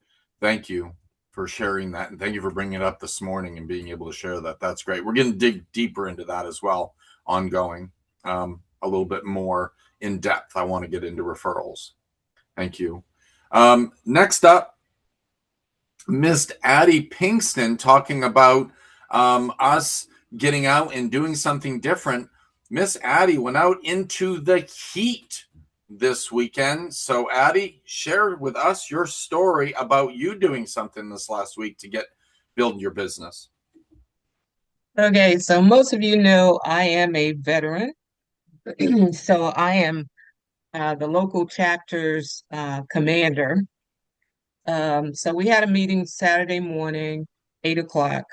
Thank you for sharing that. And thank you for bringing it up this morning and being able to share that. That's great. We're going to dig deeper into that as well, ongoing, a little bit more in depth. I want to get into referrals. Thank you. Next up, Miss Addie Pinkston talking about us getting out and doing something different. Miss Addie went out into the heat this weekend. So Addie, share with us your story about you doing something this last week to get building your business. Okay, so most of you know I am a veteran. So I am the local chapter's commander. So we had a meeting Saturday morning, 8 o'clock.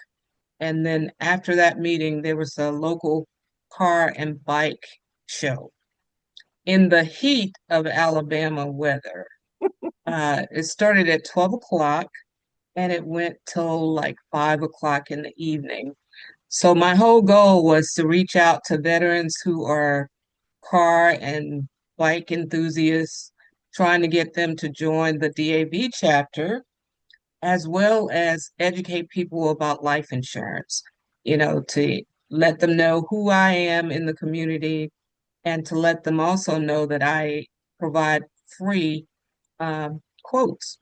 And then after that meeting, there was a local car and bike show in the heat of Alabama weather. It started at 12 o'clock and it went till like 5 o'clock in the evening. So my whole goal was to reach out to veterans who are car and bike enthusiasts, trying to get them to join the DAV chapter, as well as educate people about life insurance, to let them know who I am in the community and to let them also know that I provide free quotes.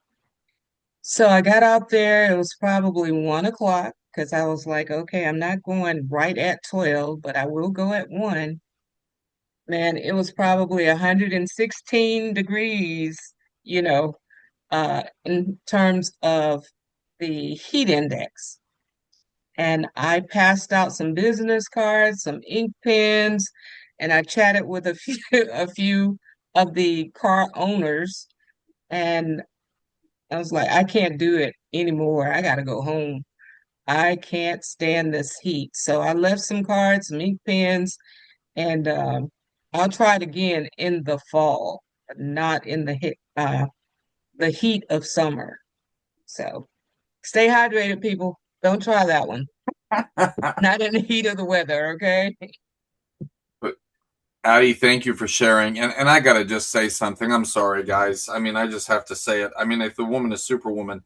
So I got out there, it was probably 1 o'clock because I was like, okay, I'm not going right at 12, but I will go at 1. Man, it was probably 116 degrees, in terms of the heat index. And I passed out some business cards, some ink pens, and I chatted with a few of the car owners. And I was like, I can't do it anymore. I got to go home. I can't stand this heat. So I left some cards, some ink pens, and I'll try it again in the fall, not in the heat of summer. So stay hydrated, people. Don't try that one. Not in the heat of the weather, okay? But Addie, thank you for sharing. And I gotta just say something. I'm sorry, guys. I mean, I just have to say it. I mean, if the woman is superwoman,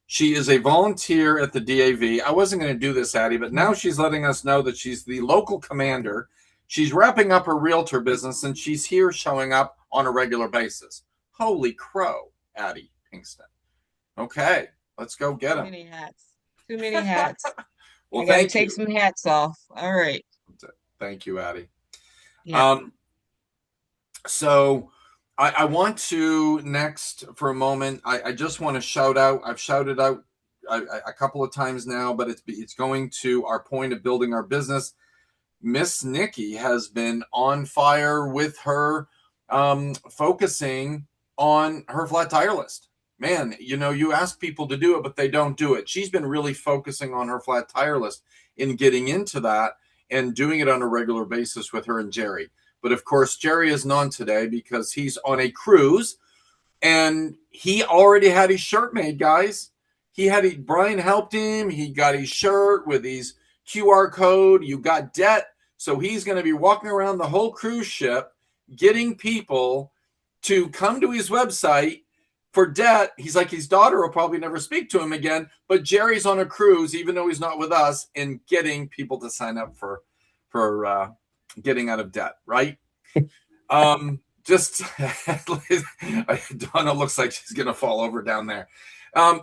she is a volunteer at the DAV. I wasn't going to do this, Addie, but now she's letting us know that she's the local commander. She's wrapping up her realtor business, and she's here showing up on a regular basis. Holy crow, Addie Pinkston. Okay, let's go get Too him. many hats. Too many hats. Well, I gotta thank take you. some hats off. All right. Thank you, Addie. Yeah. So I want to next for a moment. I just want to shout out. I've shouted out a couple of times now, but it's going to our point of building our business. Miss Nikki has been on fire with her focusing on her flat tire list. Man, you know, you ask people to do it, but they don't do it. She's been really focusing on her flat tire list in getting into that and doing it on a regular basis with her and Jerry. But of course, Jerry isn't on today because he's on a cruise and he already had his shirt made, guys. Brian helped him. He got his shirt with his QR code. You got debt. So he's going to be walking around the whole cruise ship, getting people to come to his website for debt. He's like, his daughter will probably never speak to him again, but Jerry's on a cruise, even though he's not with us, and getting people to sign up for getting out of debt, right? Just Donna looks like she's gonna fall over down there.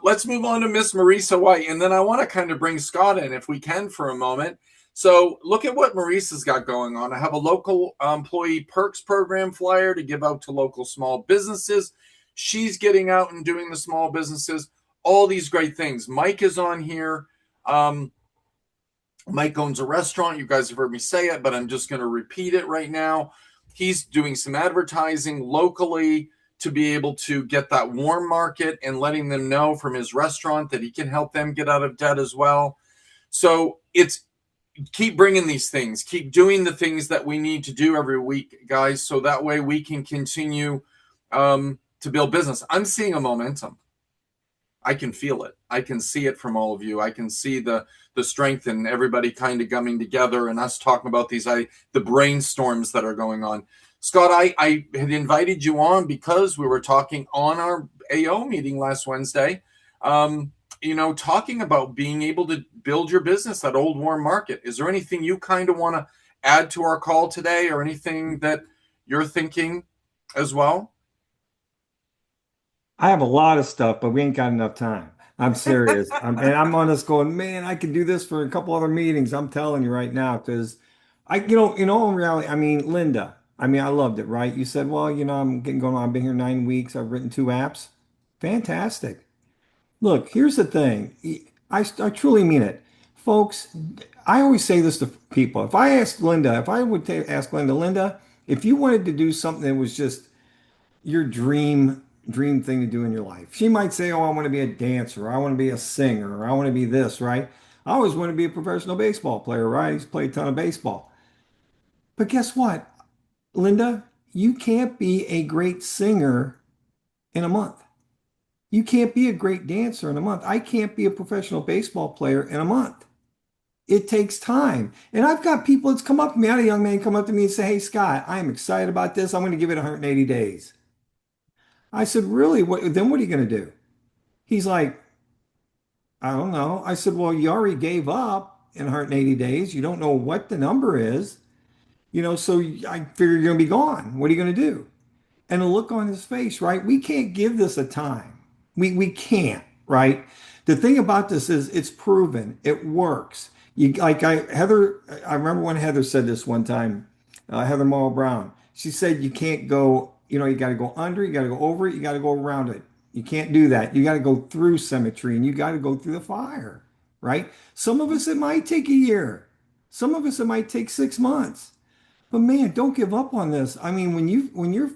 Let's move on to Miss Marisa White, and then I want to kind of bring Scott in if we can for a moment. So look at what Marisa's got going on. I have a local employee perks program flyer to give out to local small businesses. She's getting out and doing the small businesses, all these great things. Mike is on here. Mike owns a restaurant. You guys have heard me say it, but I'm just going to repeat it right now. He's doing some advertising locally to be able to get that warm market and letting them know from his restaurant that he can help them get out of debt as well. So it's keep bringing these things, keep doing the things that we need to do every week, guys, so that way we can continue to build business. I'm seeing a momentum. I can feel it. I can see it from all of you. I can see the strength and everybody kind of coming together and us talking about the brainstorms that are going on. Scott, I had invited you on because we were talking on our AO meeting last Wednesday, talking about being able to build your business, that old warm market. Is there anything you kind of want to add to our call today or anything that you're thinking as well? I have a lot of stuff, but we ain't got enough time. I'm serious. And I'm on this going, man, I could do this for a couple other meetings. I'm telling you right now, because in reality, I mean, Linda, I loved it, right? You said, well, I'm getting going on. I've been here 9 weeks. I've written 2 apps. Fantastic. Look, here's the thing. I truly mean it. Folks, I always say this to people. If I would ask Linda, if you wanted to do something that was just your dream thing to do in your life. She might say, oh, I want to be a dancer, or I want to be a singer, or I want to be this, right? I always want to be a professional baseball player, right? I used to play a ton of baseball. But guess what, Linda? You can't be a great singer in a month. You can't be a great dancer in a month. I can't be a professional baseball player in a month. It takes time. And I've got people that's come up to me, I had a young man come up to me and say, hey, Scott, I'm excited about this. I'm going to give it 180 days. I said, really? What are you going to do? He's like, I don't know. I said, well, you already gave up in 180 days. You don't know what the number is, so I figure you're going to be gone. What are you going to do? And the look on his face, right? We can't give this a time. We can't, right? The thing about this is it's proven. It works. I remember when Heather said this one time, Heather Morrow Brown, she said, you can't go, you got to go under, you got to go over it, you got to go around it. You can't do that. You got to go through symmetry and you got to go through the fire, right? Some of us, it might take a year. Some of us, it might take 6 months. But man, don't give up on this. I mean, when you're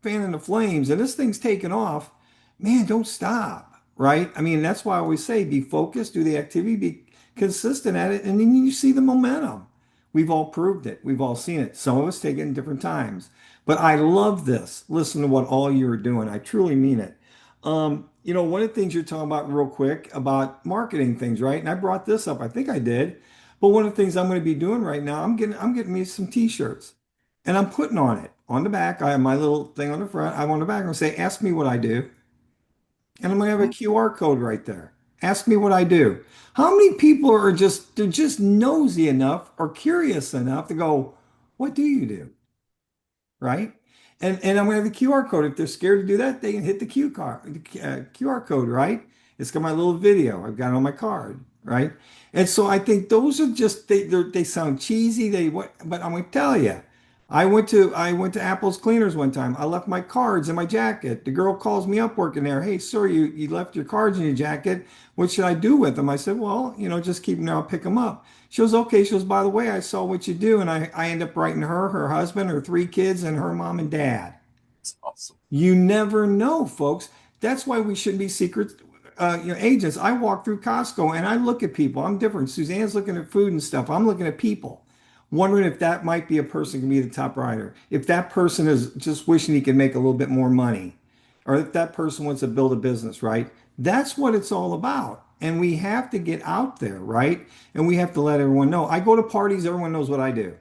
fanning the flames and this thing's taking off, man, don't stop, right? I mean, that's why I always say, be focused, do the activity, consistent at it, and then you see the momentum. We've all proved it. We've all seen it. Some of us take it in different times. But I love this. Listen to what all you're doing. I truly mean it. One of the things you're talking about real quick about marketing things, right? And I brought this up. I think I did. But one of the things I'm going to be doing right now, I'm getting me some t-shirts and I'm putting on it on the back. I have my little thing on the front. I'm on the back. I'm going to say, ask me what I do. And I'm going to have a QR code right there. Ask me what I do. How many people are they're just nosy enough or curious enough to go, what do you do? Right? And I'm going to have the QR code. If they're scared to do that, they can hit the QR code, right? It's got my little video. I've got it on my card, right? And so I think those are just they sound cheesy. But I'm going to tell you, I went to Apple's Cleaners one time. I left my cards in my jacket. The girl calls me up working there. Hey, sir, you left your cards in your jacket. What should I do with them? I said, well, just keep them there. I'll pick them up. She goes, okay. She goes, by the way, I saw what you do. And I end up writing her husband, her 3 kids, and her mom and dad. That's awesome. You never know, folks. That's why we shouldn't be secret agents. I walk through Costco and I look at people. I'm different. Suzanne's looking at food and stuff. I'm looking at people, wondering if that might be a person who can be the top writer. If that person is just wishing he could make a little bit more money, or if that person wants to build a business, right? That's what it's all about. And we have to get out there, right? And we have to let everyone know. I go to parties, everyone knows what I do.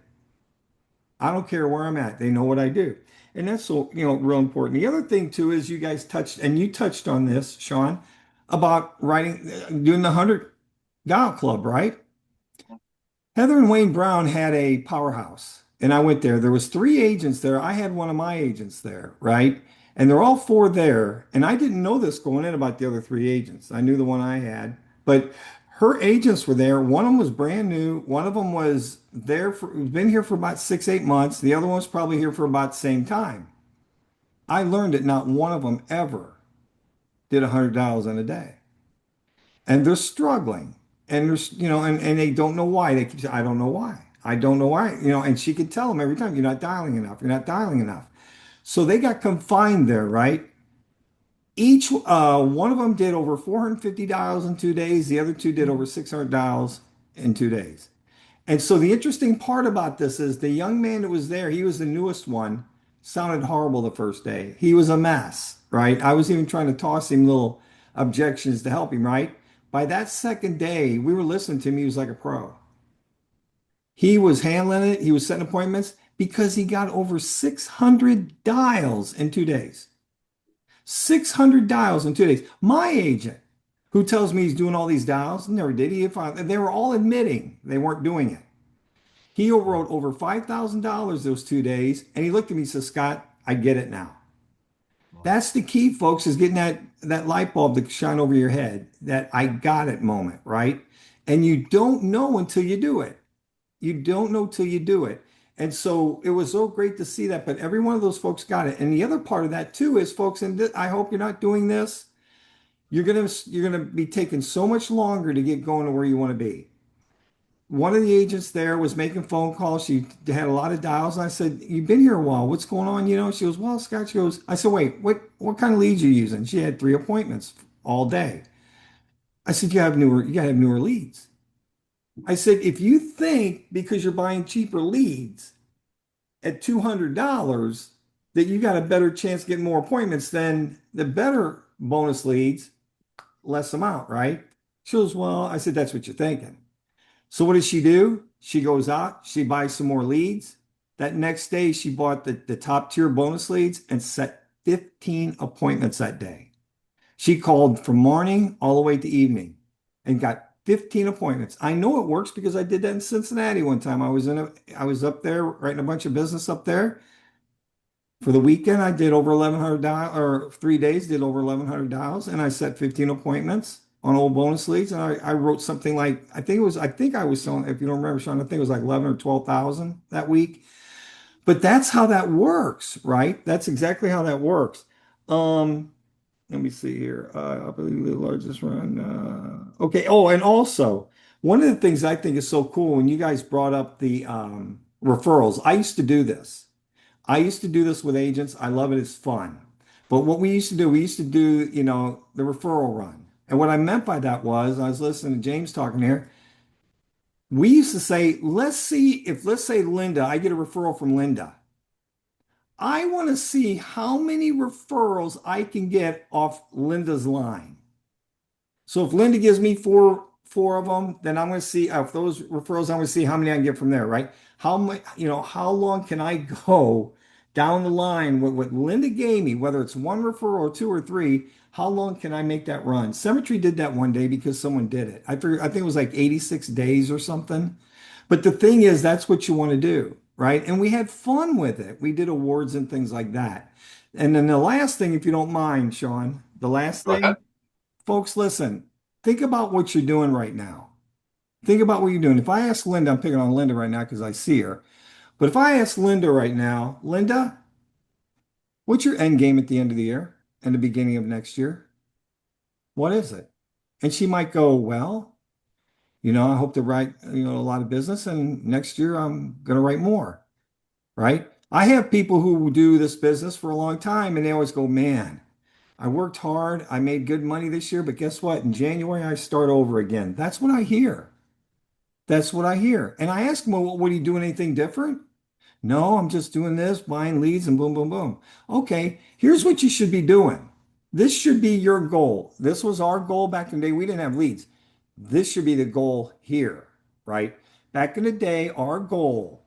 I don't care where I'm at. They know what I do. And that's so, real important. The other thing too is you guys touched on this, Sean, about doing the 100 Dial Club, right? Heather and Wayne Brown had a powerhouse, and I went there. There was 3 agents there. I had one of my agents there, right? And they're all 4 there. And I didn't know this going in about the other 3 agents. I knew the one I had, but her agents were there. One of them was brand new. One of them was been here for about 6-8 months. The other one was probably here for about the same time. I learned that not one of them ever did $100 in a day. And they're struggling. And there's, and they don't know why. They keep saying, I don't know why. I don't know why. And she could tell them every time, you're not dialing enough. You're not dialing enough. So they got confined there, right? Each one of them did over 450 dials in 2 days. The other 2 did over 600 dials in 2 days. And so the interesting part about this is the young man that was there, he was the newest one, sounded horrible the first day. He was a mess, right? I was even trying to toss him little objections to help him, right? By that second day, we were listening to him. He was like a pro. He was handling it. He was setting appointments because he got over 600 dials in 2 days. 600 dials in 2 days. My agent, who tells me he's doing all these dials, never did. They were all admitting they weren't doing it. He wrote over $5,000 those 2 days, and he looked at me and said, Scott, I get it now. That's the key, folks, is getting that light bulb to shine over your head, that I got it moment, right? And you don't know until you do it. You don't know till you do it. And so it was so great to see that, but every one of those folks got it. And the other part of that too is, folks, and I hope you're not doing this, you're gonna be taking so much longer to get going to where you want to be. One of the agents there was making phone calls. She had a lot of dials. And I said, you've been here a while. What's going on? She goes, well, Scott, I said, wait, what kind of leads are you using? She had 3 appointments all day. I said, you gotta have newer leads. I said, if you think because you're buying cheaper leads at $200 that you got a better chance of getting more appointments than the better bonus leads, less amount, right? She goes, well, I said, that's what you're thinking. So what does she do? She goes out, she buys some more leads. That next day, she bought the top tier bonus leads and set 15 appointments that day. She called from morning all the way to evening and got 15 appointments. I know it works because I did that in Cincinnati one time. I was up there writing a bunch of business up there. For the weekend, I did over 1,100 dials, or 3 days, did over 1,100 dials, and I set 15 appointments on old bonus leads. And I wrote something like, I think I was selling, if you don't remember, Sean, I think it was like 11 or 12,000 that week. But that's how that works, right? That's exactly how that works. Let me see here. I believe the largest run. Okay. Oh, and also one of the things I think is so cool when you guys brought up the referrals. I used to do this. With agents. I love it. It's fun. But what we used to do, the referral run. And what I meant by that was, I was listening to James talking here. We used to say, let's see if, let's say Linda, I get a referral from Linda. I want to see how many referrals I can get off Linda's line. So if Linda gives me four of them, then I'm going to see if those referrals, I'm going to see how many I can get from there, right? How much, how long can I go down the line with what Linda gave me, whether it's one referral or two or three, how long can I make that run? Cemetery did that one day because someone did it. I think it was like 86 days or something. But the thing is, that's what you want to do, right? And we had fun with it. We did awards and things like that. And then the last thing, if you don't mind, Sean, the last Go thing, ahead. folks, listen, think about what you're doing right now. Think about what you're doing. If I ask Linda, I'm picking on Linda right now because I see her. But if I ask Linda right now, Linda, what's your end game at the end of the year and the beginning of next year? What is it? And she might go, well, I hope to write, a lot of business, and next year I'm going to write more, right? I have people who do this business for a long time and they always go, man, I worked hard. I made good money this year, but guess what? In January, I start over again. That's what I hear. That's what I hear. And I ask them, well, what are you doing anything different? No, I'm just doing this, buying leads and boom, boom, boom. Okay, here's what you should be doing. This should be your goal. This was our goal back in the day. We didn't have leads. This should be the goal here, right? Back in the day, our goal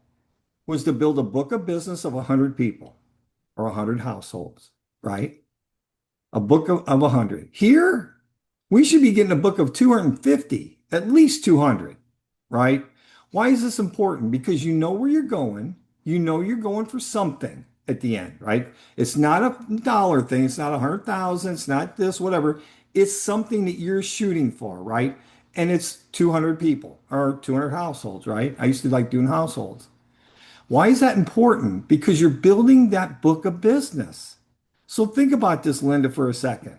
was to build a book of business of 100 people or 100 households, right? A book of 100. Here, we should be getting a book of 250, at least 200, right? Why is this important? Because you know where you're going. You know you're going for something at the end, right? It's not a dollar thing. It's not 100,000. It's not this, whatever. It's something that you're shooting for, right? And it's 200 people or 200 households, right? I used to like doing households. Why is that important? Because you're building that book of business. So think about this, Linda, for a second.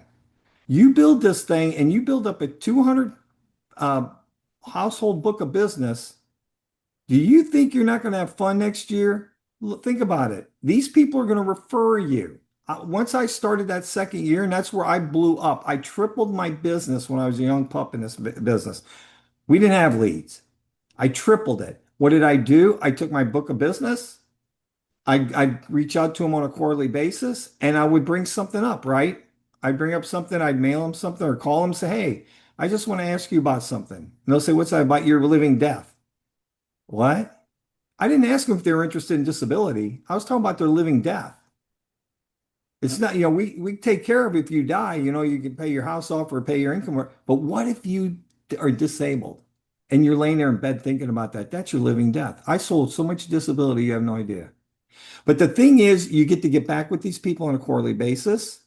You build this thing and you build up a 200 household book of business. Do you think you're not going to have fun next year? Think about it. These people are going to refer you. Once I started that second year, and that's where I blew up. I tripled my business when I was a young pup in this business. We didn't have leads. I tripled it. What did I do? I took my book of business. I'd reach out to them on a quarterly basis and I would bring something up, right? I'd bring up something, I'd mail them something or call them and say, hey, I just want to ask you about something. And they'll say, what's that about your living death? What? I didn't ask them if they were interested in disability. I was talking about their living death. It's not, we take care of if you die, you can pay your house off or pay your income. But what if you are disabled and you're laying there in bed thinking about that? That's your living death. I sold so much disability, you have no idea. But the thing is, you get back with these people on a quarterly basis,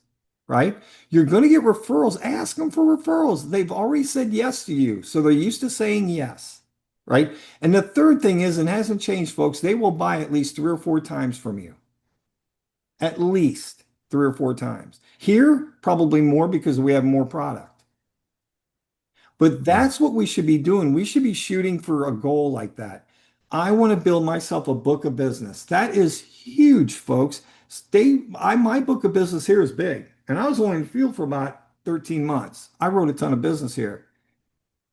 right? You're going to get referrals. Ask them for referrals. They've already said yes to you. So they're used to saying yes, right? And the third thing is, and hasn't changed, folks, they will buy at least 3 or 4 times from you. At least 3 or 4 times. Here, probably more because we have more product. But that's what we should be doing. We should be shooting for a goal like that. I want to build myself a book of business. That is huge, folks. My book of business here is big. And I was only in the field for about 13 months. I wrote a ton of business here.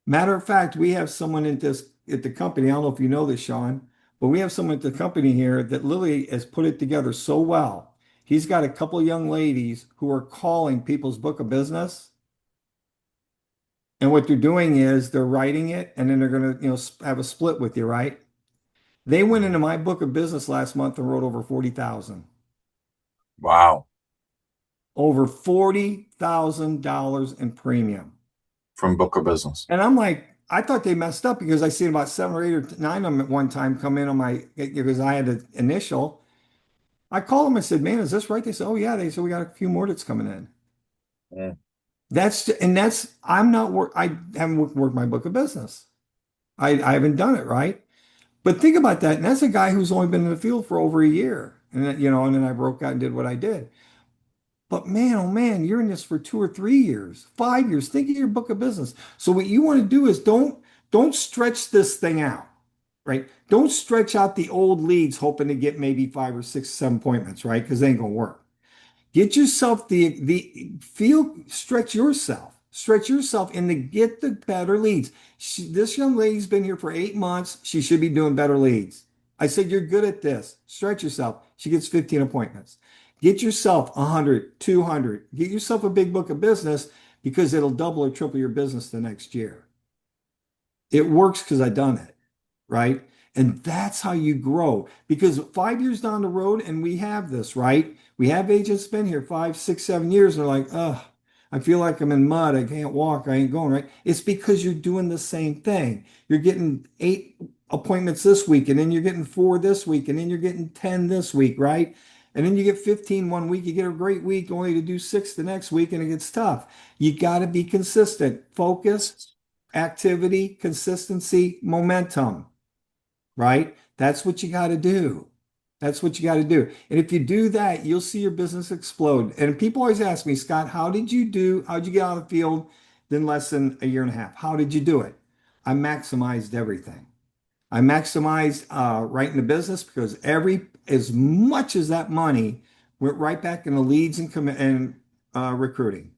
Matter of fact, we have someone at the company. I don't know if you know this, Sean, but we have someone at the company here that literally has put it together so well. He's got a couple of young ladies who are calling people's book of business. And what they're doing is they're writing it and then they're going to, have a split with you, right? They went into my book of business last month and wrote over 40,000. Wow. Over $40,000 in premium. From book of business. And I'm like, I thought they messed up because I seen about 7 or 8 or 9 of them at one time come in on because I had an initial. I called them and said, man, is this right? They said, oh yeah. They said, we got a few more that's coming in. Yeah. I haven't worked my book of business. I haven't done it, right? But think about that. And that's a guy who's only been in the field for over a year. And then, and then I broke out and did what I did. But man, oh man, you're in this for 2 or 3 years, 5 years. Think of your book of business. So what you want to do is don't stretch this thing out, right? Don't stretch out the old leads hoping to get maybe 5 or 6, 7 appointments, right? Because they ain't gonna work. Get yourself stretch yourself. Stretch yourself and to get the better leads. This young lady's been here for 8 months. She should be doing better leads. I said, you're good at this. Stretch yourself. She gets 15 appointments. Get yourself 100, 200. Get yourself a big book of business because it'll double or triple your business the next year. It works because I've done it, right? And that's how you grow. Because 5 years down the road, and we have this, right? We have agents been here 5, 6, 7 years, and they're like, oh, I feel like I'm in mud. I can't walk. I ain't going, right? It's because you're doing the same thing. You're getting 8 appointments this week, and then you're getting 4 this week, and then you're getting 10 this week, right? And then you get 15 one week, you get a great week, only to do 6 the next week, and it gets tough. You got to be consistent. Focus, activity, consistency, momentum, right? That's what you got to do. That's what you got to do. And if you do that, you'll see your business explode. And people always ask me, Scott, how'd you get out of the field in less than a year and a half? How did you do it? I maximized everything. I maximized right the business because as much as that money went right back into leads and recruiting.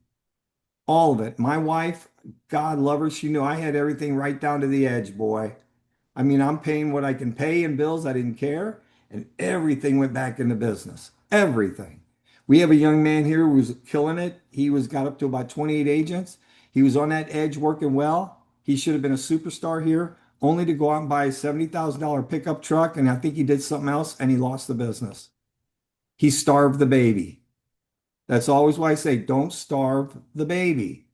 All of it. My wife, God love her, she knew I had everything right down to the edge, boy. I mean, I'm paying what I can pay in bills. I didn't care. And everything went back into business. Everything. We have a young man here who was killing it. Got up to about 28 agents. He was on that edge working well. He should have been a superstar here, only to go out and buy a $70,000 pickup truck. And I think he did something else and he lost the business. He starved the baby. That's always why I say, don't starve the baby.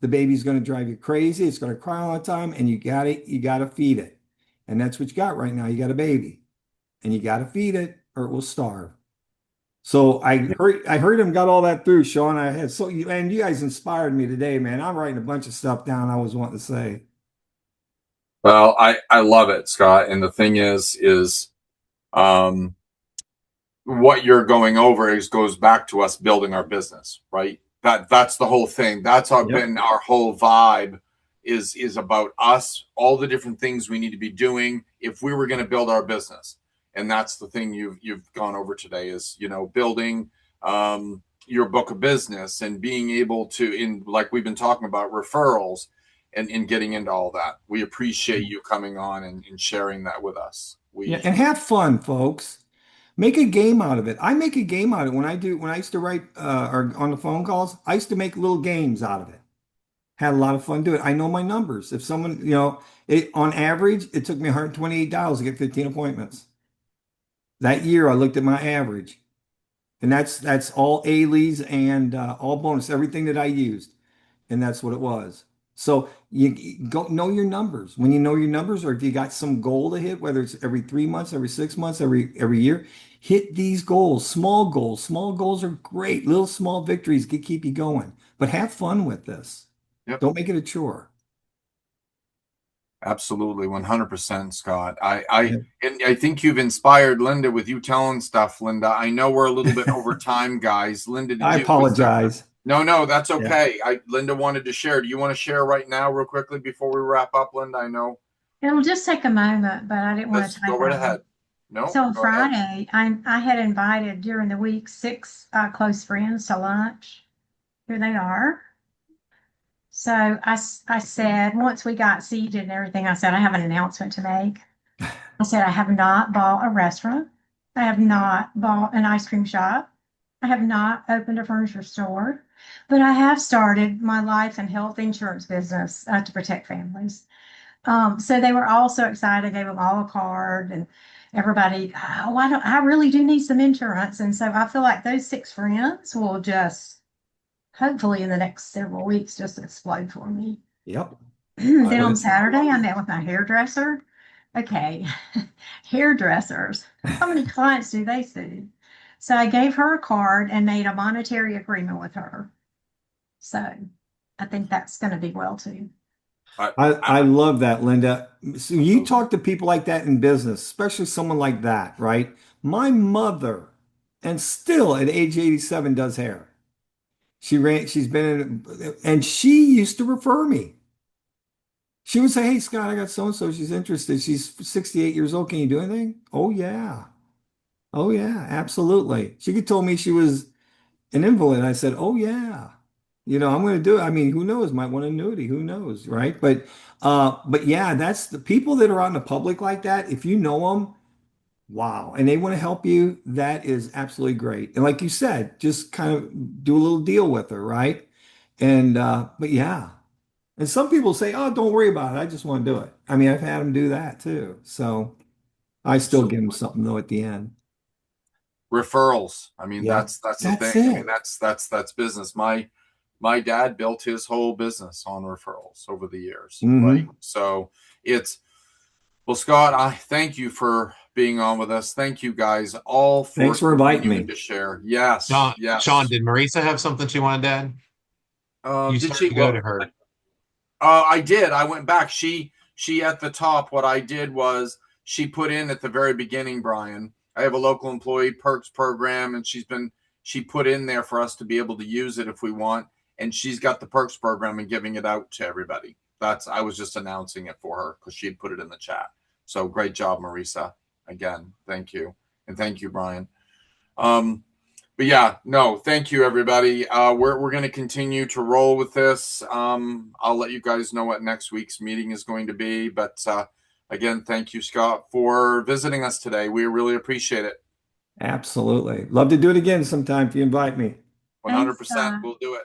The baby's going to drive you crazy. It's going to cry all the time, and you got to feed it. And that's what you got right now. You got a baby, and you got to feed it, or it will starve. So I heard him got all that through, Sean. And you guys inspired me today, man. I'm writing a bunch of stuff down I was wanting to say. Well, I love it, Scott. And the thing is, what you're going over goes back to us building our business, right? That's the whole thing. That's been our whole vibe is about us, all the different things we need to be doing if we were going to build our business. And that's the thing you've gone over today is, building your book of business and being able to, like we've been talking about, referrals and getting into all that. We appreciate you coming on and sharing that with us. And have fun, folks. Make a game out of it. I make a game out of it when I used to write or on the phone calls. I used to make little games out of it. Had a lot of fun doing it. I know my numbers. If someone, on average, it took me $128 to get 15 appointments. That year, I looked at my average, and that's all A leads and all bonus, everything that I used, and that's what it was. So you go know your numbers. When you know your numbers, or if you got some goal to hit, whether it's every 3 months, every 6 months, every year, hit these goals. Small goals. Small goals are great. Little small victories can keep you going. But have fun with this. Yep. Don't make it a chore. Absolutely, 100%, Scott. And I think you've inspired Linda with you telling stuff, Linda. I know we're a little bit over time, guys. Linda, I apologize. No, that's okay. Yeah. Linda wanted to share. Do you want to share right now, real quickly, before we wrap up, Linda? I know it'll just take a moment, but I didn't want to go right ahead. No. So Friday, I had invited during the week 6 close friends to lunch. Here they are. So I said, once we got seated and everything, I said, I have an announcement to make. I said, I have not bought a restaurant. I have not bought an ice cream shop. I have not opened a furniture store, but I have started my life and health insurance business to protect families. So they were all so excited. I gave them all a card and everybody, I really do need some insurance. And so I feel like those 6 friends will just, hopefully in the next several weeks, just explode for me. Yep. Then on Saturday, I met with my hairdresser. Okay, hairdressers. How many clients do they see? So I gave her a card and made a monetary agreement with her. So I think that's going to be well too. I love that, Linda. So you talk to people like that in business, especially someone like that, right? My mother, and still at age 87, does hair. She's been in, and she used to refer me. She would say, hey, Scott, I got so-and-so. She's interested. She's 68 years old. Can you do anything? Oh, yeah. Oh, yeah, absolutely. She could tell me she was an invalid. I said, oh, yeah. I'm going to do it. I mean, who knows? Might want an annuity. Who knows, right? But yeah, that's the people that are out in the public like that. If you know them, wow, and they want to help you, that is absolutely great. And like you said, just kind of do a little deal with her, right? And but yeah, and some people say, "Oh, don't worry about it. I just want to do it." I mean, I've had them do that too. So I still give them something though at the end. Referrals. I mean, Yeah, that's the that's thing. I it. mean, that's business. My dad built his whole business on referrals over the years, right? So it's well, Scott, I thank you for being on with us. Thank you guys all for Thanks for inviting continuing me. to share. Yes, Sean, yes. did Marisa have something she wanted to add? You Did started she? to go Well, to her. I did. I went back. She at the top. What I did was she put in at the very beginning, Brian. I have a local employee perks program, and she put in there for us to be able to use it if we want. And she's got the perks program and giving it out to everybody. I was just announcing it for her because she had put it in the chat. So great job, Marisa. Again, thank you, and thank you, Brian. But yeah, no, thank you, everybody. We're going to continue to roll with this. I'll let you guys know what next week's meeting is going to be. But again, thank you, Scott, for visiting us today. We really appreciate it. Absolutely. Love to do it again sometime if you invite me. 100%. We'll do it.